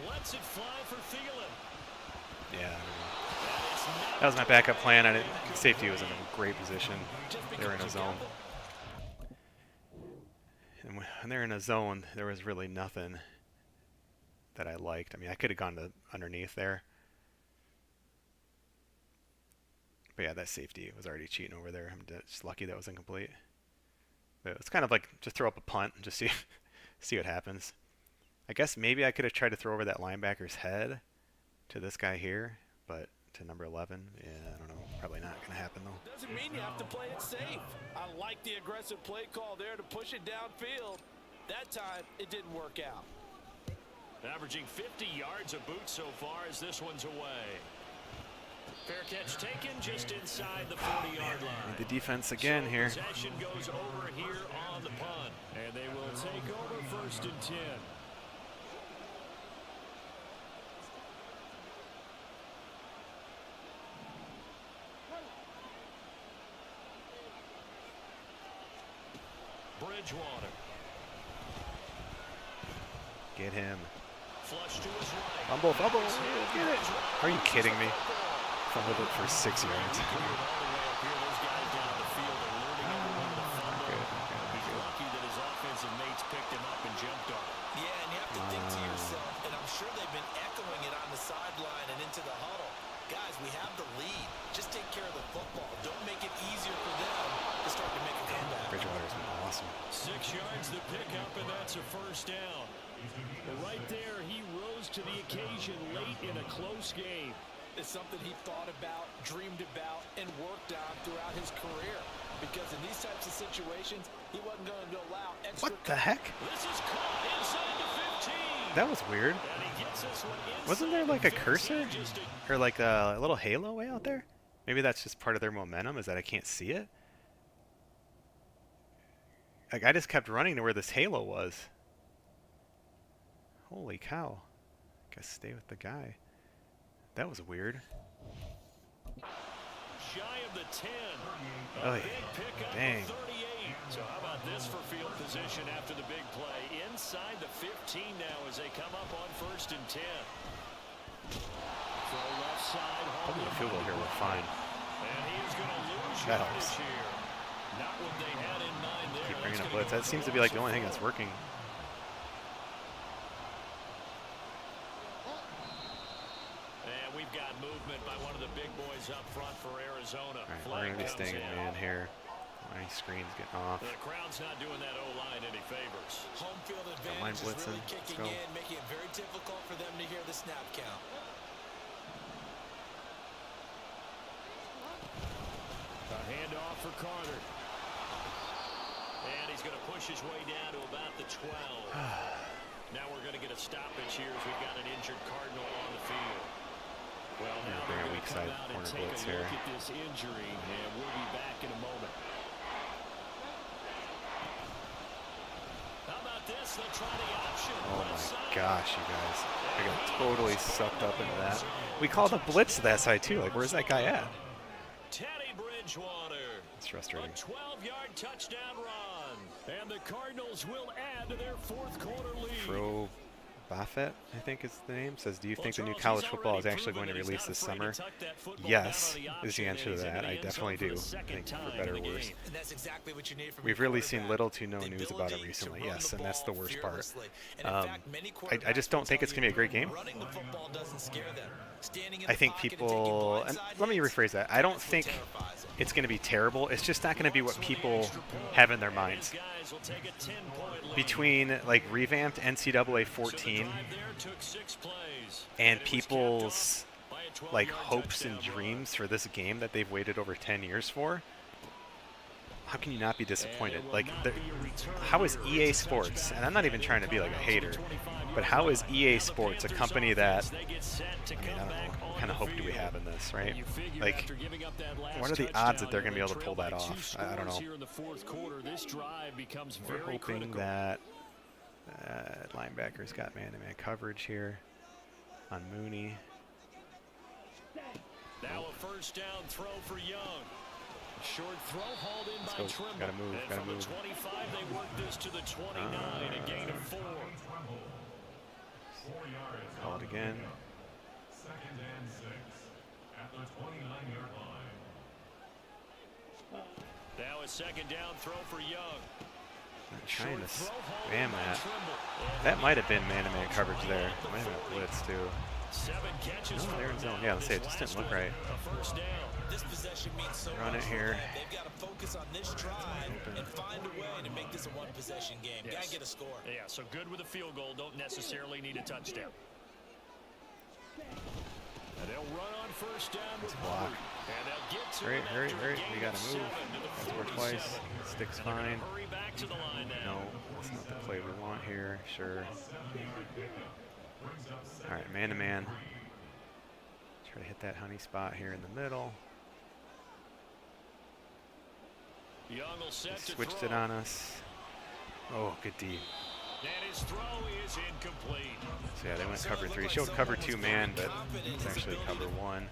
Lets it fly for Thielen. Yeah, I don't know. That was my backup plan. I didn't. Safety was in a great position. They were in a zone. And when they're in a zone, there was really nothing that I liked. I mean, I could have gone to underneath there. But yeah, that safety was already cheating over there. I'm just lucky that was incomplete. But it's kind of like just throw up a punt and just see what happens. I guess maybe I could have tried to throw over that linebacker's head to this guy here, but to number 11, yeah, I don't know. Probably not going to happen though. Doesn't mean you have to play it safe. I like the aggressive play call there to push it downfield. That time, it didn't work out. Averaging 50 yards a boot so far as this one's away. Fair catch taken just inside the 40-yard line. The defense again So here. Possession goes over here on the punt. And they will take over 1st and 10. Bridgewater. Get him. Flush to his right. Fumble, fumble. Get it. Are you kidding me? Fumbled it for 6 yards. All the way up here, those guys down the field are learning every one of the fumble. He's lucky that his offensive mates picked him up and jumped on him. Yeah, and you have to think to yourself, and I'm sure they've been echoing it on the sideline and into the huddle. Guys, we have the lead. Just take care of the football. Don't make it easier for them to start to make a comeback. Bridgewater's been awesome. 6 yards the pickup, and that's a first down. But right there, he rose to the occasion late in a close game. It's something he thought about, dreamed about, and worked on throughout his career. Because in these types of situations, he wasn't going to allow extra. What the heck? This is caught inside the 15. That was weird. And he gets this one Wasn't there inside like the a cursor? 15, just a Or like a little halo way out there? Maybe that's just part of their momentum, is that I can't see it? Like, I just kept running to where this halo was. Holy cow. Guess stay with the guy. That was weird. shy of the 10. Oh, A yeah. big pickup Dang. of 38. So how about this for field position after the big play? Inside the 15 now as they come up on 1st and 10. Throw left side. Probably the field goal here we're fine. And he is going to lose That yardage helps. here. Not what they had in mind there. Keep That's bringing up gonna blitz. go That seems to be for like the only thing that's working. And we've got movement by one of the big boys up front for Arizona. All right, Flag we're going to be comes staying in in. man here. My screen's getting off. The crowd's not doing that O-line any favors. Home field line advantage is blitzing. really Let's kicking go. in, making it very difficult for them to hear the snap count. A handoff for Carter. And he's going to push his way down to about the 12. Now we're going to get a stoppage here as we've got an injured Cardinal on the field. Well, now they're going to come out and take a look at this injury, and we'll be back in a moment. How about this? They'll try the option. Oh my gosh, you guys. I got totally sucked up into that. We called a blitz to that side too. Like, where's that guy at? Teddy Bridgewater. It's frustrating. A 12-yard touchdown run. And the Cardinals will add to their fourth quarter lead. Pro Buffett, I think is the name, says, do you think the new college football is actually going to release this summer? Yes, is the answer to that. I definitely do. I think for better or worse. And that's exactly what you need from We've really seen little to no news about it recently. Yes, and that's the worst part. I just don't think it's going to be a great game. I think people, and let me rephrase that. I don't think it's going to be terrible. It's just not going to be what people have in their minds. Between like revamped NCAA 14 and people's like hopes and dreams for this game that they've waited over 10 years for, how can you not be disappointed? Like, how is EA Sports, and I'm not even trying to be like a hater, but how is EA Sports a company that, I mean, I don't know, what kind of hope do we have in this, right? Like, what are the odds that they're going to be able to pull that off? I don't know. We're hoping that linebacker's got man-to-man coverage here on Mooney. Now a first down throw for Young. Short throw hauled in by Trimble. Gotta move, and gotta from move. the 25, they work this to the 29, a gain of 4. Call it again. Second and 6 at the 29-yard line. Now a second down throw for Young. I'm trying to spam that. That might have been man-to-man coverage there. Might have been a blitz too. 7 catches. No, they're in zone. Yeah, let's say it just didn't look right. A first down. This possession means so Run it here. They've got to focus on this drive and find a way to make this a one-possession game. Yes. Got to get a score. Yeah, so good with a field goal. Don't necessarily need a touchdown. And they'll run on first down with Block. and they'll get to Hurry, him hurry, after a hurry. gain We gotta of move. 7 to the Score 47. twice. Stick's And they're gonna fine. hurry back to the line now. No, that's not the play we want here. Sure. All right, man-to-man. Try to hit that honey spot here in the middle. Young will set They to switched throw. it on us. Oh, good D. And his throw is incomplete. So yeah, they went cover 3. Showed cover 2 man, but it's actually cover 1.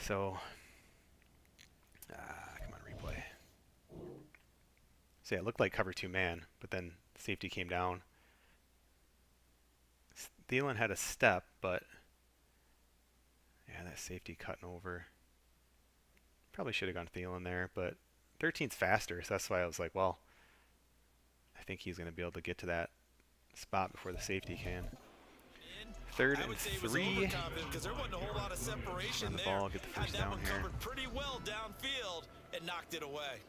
So, come on, replay. So yeah, it looked like cover 2 man, but then safety came down. Thielen had a step, but yeah, that safety cutting over. Probably should have gone Thielen there, but 13's faster, so that's why I was like, well, I think he's going to be able to get to that spot before the safety can. Third and 3. Because there wasn't a whole lot of separation Run the there. ball, get the Had first that down one here. covered pretty well downfield and knocked it away.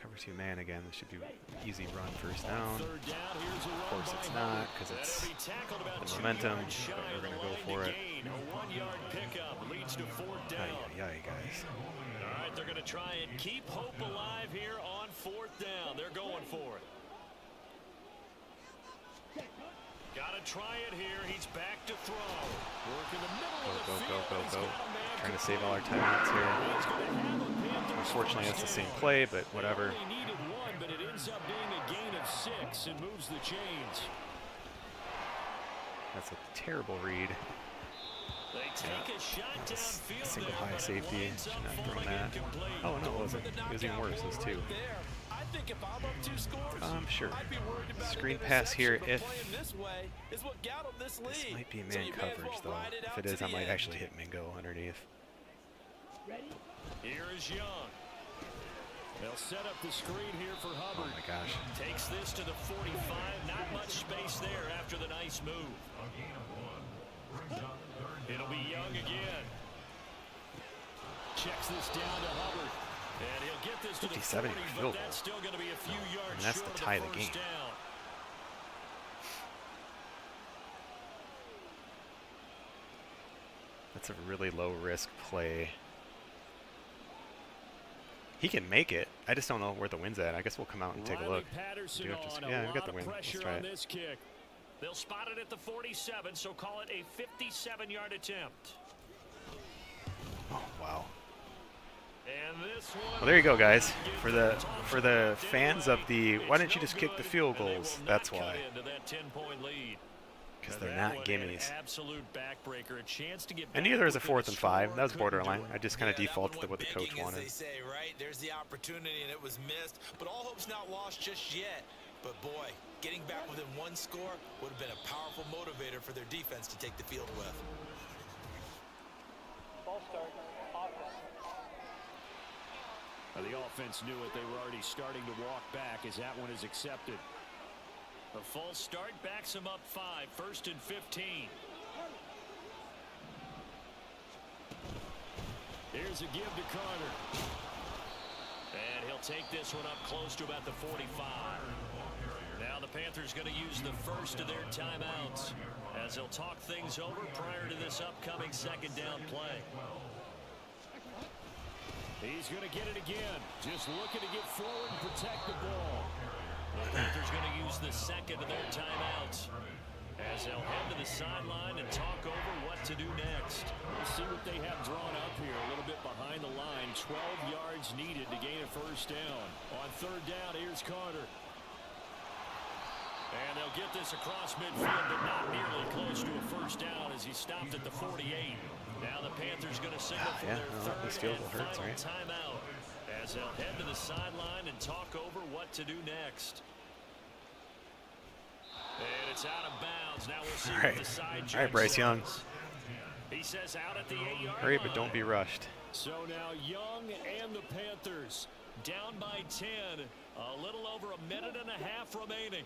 Cover 2 man again. This should be easy run first down. Third down, here's a Of run course by it's Hubbard. not, because it's That'll be tackled about the 2 momentum, yards shy but we're of going to the go line for to it. gain. A 1-yard pickup leads to 4th down. Yay, guys. All right, they're going to try and keep hope alive here on 4th down. They're going for it. Got to try it here. He's back to throw. Work in the middle of the field. Go. Trying to save all our timeouts here. Unfortunately, that's the same play, but whatever. Only needed 1, but it ends up being a gain of 6 and moves the chains. That's a terrible read. They take a shot downfield. Single there, high but it safety. winds Should up not have thrown falling that. incomplete. Oh, no, it wasn't. It was even worse. It was 2. I think if I'm up 2 scores, Sure. I'd be worried about Screen an pass here interception, but if- playing this way is what got 'em this lead. This might be So man you may as coverage, well though. ride it If out it to is, I the might end. actually hit Mingo underneath. Here is Young. They'll set up the screen here for Oh, Hubbard. my gosh. Takes this to the 45. Not much space there after the nice move. It'll be Young again. Checks this down to Hubbard. And he'll get this to the 57 40, field but that's still going to be a few yards that's short to of tie the the first game. down. That's That's a really low risk play. He can make it. I just don't know where the wind's at. I guess we'll come out and take a look. Yeah, we got the wind. Let's try it. This kick. They'll spot it at the 47, so call it a 57-yard attempt. Oh, wow. And this one, Well, there you go, guys. For the fans of the why didn't you just kick the field goals? That's why. Because they're not gimmies. And neither is a 4th and 5. That was borderline. I just kind of defaulted to what the coach wanted. They say, right? There's the opportunity and it was missed, but all hope's not lost just yet. But boy, getting back within 1 score would have been a powerful motivator for their defense to take the field with. Ball start. The offense knew it. They were already starting to walk back as that one is accepted. A false start backs him up 5. 1st and 15. Here's a give to Carter. And he'll take this one up close to about the 45. Now the Panthers going to use the first of their timeouts as they'll talk things over prior to this upcoming 2nd down play. He's going to get it again. Just looking to get forward and protect the ball. The Panthers going to use the 2nd of their timeouts as they'll head to the sideline and talk over what to do next. We'll see what they have drawn up here. A little bit behind the line. 12 yards needed to gain a 1st down. On 3rd down, here's Carter. And they'll get this across midfield, but not nearly close to a 1st down as he stopped at the 48. Now the Panthers going to signal for their 3rd and final timeout as they'll head to the sideline and talk over what to do next. And it's out of bounds. Now we'll see what the side All right, Bryce Young. He says out at the 8-yard Hurry, line. but don't be rushed. So now Young and the Panthers down by 10. A little over a minute and a half remaining.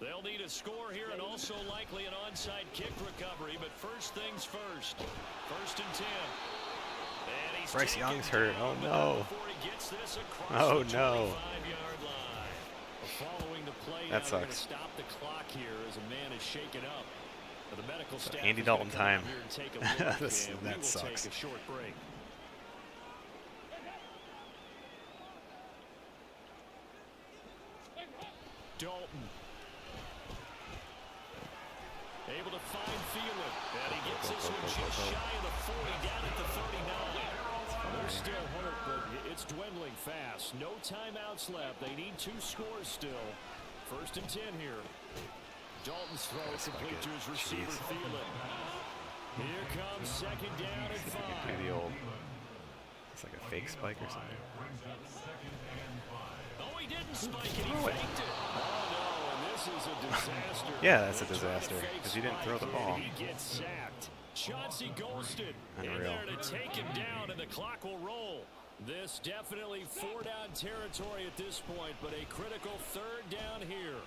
They'll need a score here and also likely an onside kick recovery, but first things first. 1st and 10. And he's Bryce Young's hurt. Oh no. Oh no. Following the play, That sucks. Stop the clock here as a man is shaken up. The medical staff Andy is gonna Dalton come time. out here and take a look, and That we will sucks. take a short break. Dalton. Able to find Thielen. And he gets this one just shy of the 40, down at the 39. They're still hurt, but it's dwindling fast. No timeouts left. They need 2 scores still. 1st and 10 here. Dalton's throw is complete to his receiver, Thielen. Here comes 2nd down and 5. Do the old. It's like a fake spike or something. Oh, he didn't spike it. He faked it. Oh, no, and this is a disaster. Yeah, that's a disaster because he didn't throw the ball. He gets sacked. Chauncey Golston in there to take him down, and the clock will roll. This definitely 4-down territory at this point, but a critical 3rd down here.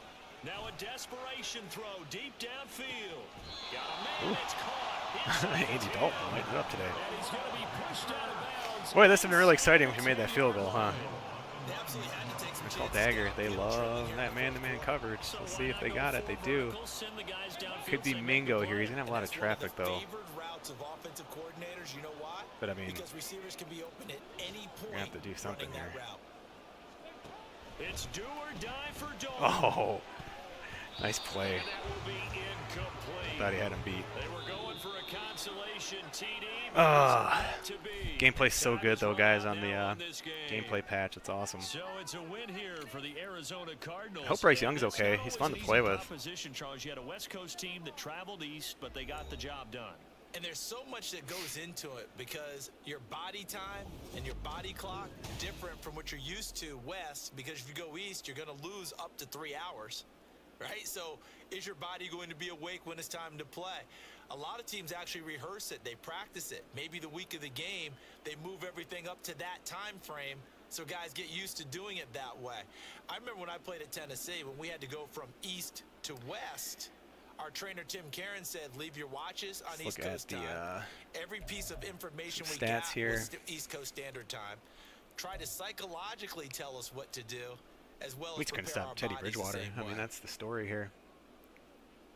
Now a desperation throw deep downfield. Got a man, it's caught. Andy Dalton lighting it up today. And he's going to be pushed out of bounds. Boy, this would be really exciting if he made that field goal, huh? They absolutely had to take some It's called chances. Dagger. They love that man-to-man coverage. Let's see if they got it. They do. Could be Mingo here. He's going to have a lot of traffic, though. Routes of offensive coordinators, you know why? But, I mean, because receivers can be open at any point. We're going to have to do something running here. that route. It's do or die for Dalton. Oh, nice play. And that will be incomplete. Thought he had him beat. They were going for a consolation TD. Gameplay's so good, though, guys, on the gameplay patch. It's awesome. So it's a win here for the Arizona Cardinals. I hope Bryce Young's okay. He's fun to play with. Proposition, Charles. You had a West Coast team that traveled east, but they got the job done. And there's so much that goes into it because your body time and your body clock different from what you're used to west, because if you go east, you're going to lose up to 3 hours, right? So is your body going to be awake when it's time to play? A lot of teams actually rehearse it. They practice it. Maybe the week of the game, they move everything up to that time frame so guys get used to doing it that way. I remember when I played at Tennessee, when we had to go from east to west, our trainer Tim Karen said, leave your watches on East Coast time. Every piece of information we got was East Coast Standard Time. Try to psychologically tell us what to do, as well as we couldn't stop Teddy Bridgewater. I mean, that's the story here.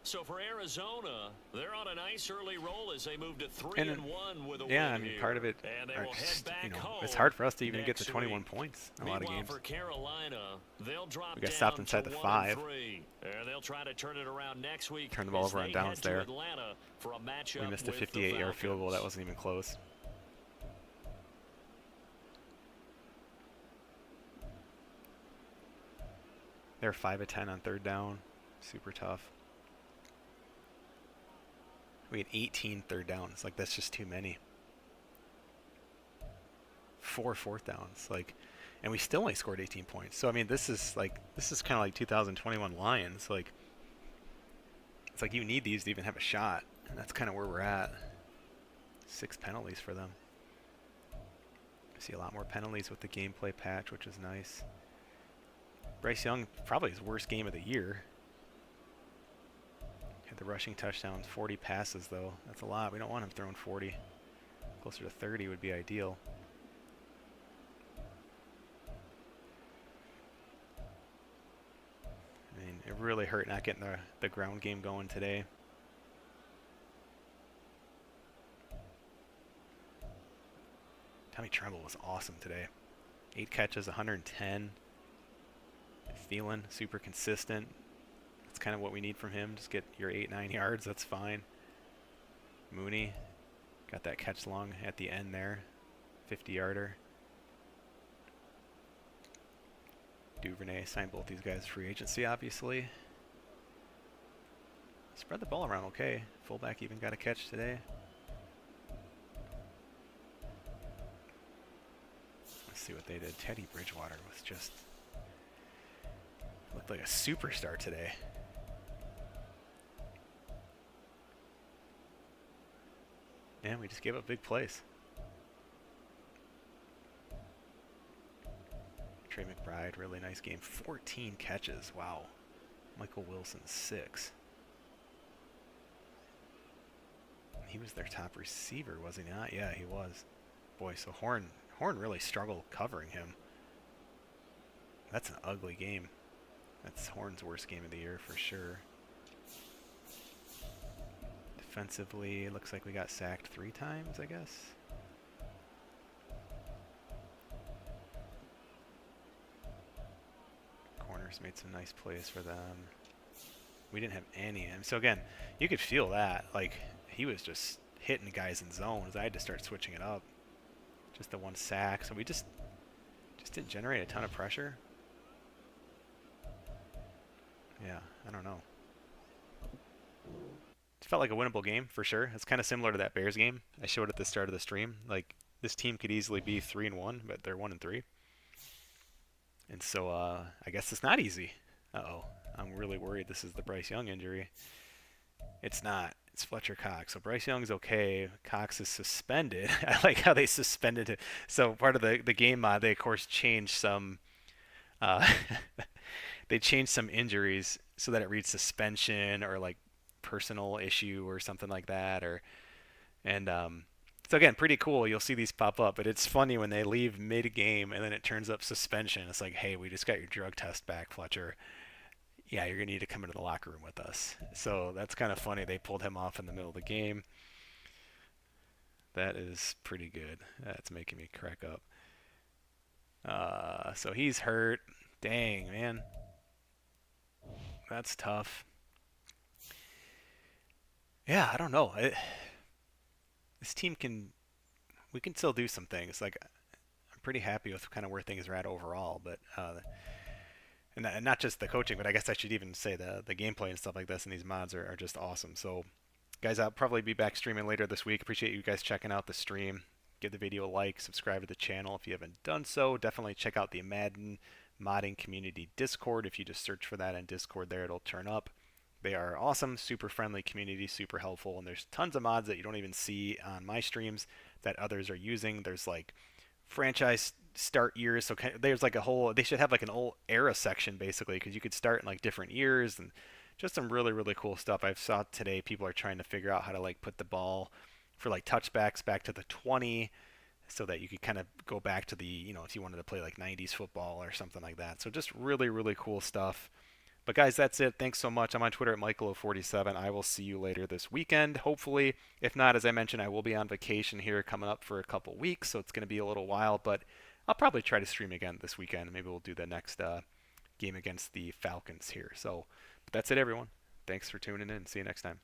So for Arizona, they're on a nice early roll as they move to 3-1 with a win yeah, I mean, here. part of it, And they will head back home it's hard for us to even get to next 21 week. points in a Meanwhile, lot of games. for Carolina, they'll drop We got down stopped inside to the 1-3. 5. And they'll try to turn it around next week. Turn the ball as over on they downs head to there. Atlanta for a matchup We missed a with the 58-yard field goal. That Falcons. wasn't even close. They're 5 of 10 on third down. Super tough. We had 18 third downs. Like, that's just too many. 4 fourth downs. Like, and we still only scored 18 points. So, I mean, this is kind of like 2021 Lions. Like, it's like you need these to even have a shot. And that's kind of where we're at. 6 penalties for them. I see a lot more penalties with the gameplay patch, which is nice. Bryce Young, probably his worst game of the year. Had the rushing touchdowns, 40 passes though. That's a lot. We don't want him throwing 40. Closer to 30 would be ideal. I mean, it really hurt not getting the ground game going today. Tommy Tremble was awesome today. 8 catches, 110. Thielen, super consistent. That's kind of what we need from him. Just get your 8-9 yards. That's fine. Mooney got that catch long at the end there. 50-yarder. Duvernay signed both these guys free agency, obviously. Spread the ball around okay. Fullback even got a catch today. Let's see what they did. Teddy Bridgewater was just... looked like a superstar today. And we just gave up big plays. Trey McBride, really nice game. 14 catches. Wow. Michael Wilson, 6. He was their top receiver, was he not? Yeah, he was. Boy, so Horn really struggled covering him. That's an ugly game. That's Horn's worst game of the year for sure. Defensively, looks like we got sacked 3 times, I guess. Corners made some nice plays for them. We didn't have any. And so again, you could feel that. Like, he was just hitting guys in zones. I had to start switching it up. Just the 1 sack. So we just didn't generate a ton of pressure. Yeah, I don't know. It felt like a winnable game for sure. It's kind of similar to that Bears game I showed at the start of the stream. Like, this team could easily be 3-1, but they're 1-3. And so I guess it's not easy. Uh-oh. I'm really worried this is the Bryce Young injury. It's not. It's Fletcher Cox. So Bryce Young's okay. Cox is suspended. I like how they suspended him. So part of the game mod, they of course changed some they changed some injuries so that it reads suspension or like personal issue or something like that. So again, pretty cool. You'll see these pop up, but it's funny when they leave mid-game and then it turns up suspension. It's like, hey, we just got your drug test back, Fletcher. Yeah, you're going to need to come into the locker room with us. So that's kind of funny. They pulled him off in the middle of the game. That is pretty good. That's making me crack up. So he's hurt. Dang, man. That's tough. Yeah, I don't know. This team we can still do some things. Like, I'm pretty happy with kind of where things are at overall, but and not just the coaching, but I guess I should even say the gameplay and stuff like this and these mods are just awesome. So guys, I'll probably be back streaming later this week. Appreciate you guys checking out the stream. Give the video a like, subscribe to the channel if you haven't done so. Definitely check out the Madden modding community Discord. If you just search for that in Discord there, it'll turn up. They are awesome, super friendly community, super helpful, and there's tons of mods that you don't even see on my streams that others are using. There's like franchise start years, so there's like they should have like an old era section basically, because you could start in like different years and just some really, really cool stuff. I saw today people are trying to figure out how to like put the ball for like touchbacks back to the 20 so that you could kind of go back to the, if you wanted to play like 90s football or something like that. So just really, really cool stuff. But guys, that's it. Thanks so much. I'm on Twitter at Michaelo47. I will see you later this weekend, hopefully. If not, as I mentioned, I will be on vacation here coming up for a couple weeks, so it's going to be a little while. But I'll probably try to stream again this weekend. Maybe we'll do the next game against the Falcons here. So, but that's it, everyone. Thanks for tuning in. See you next time.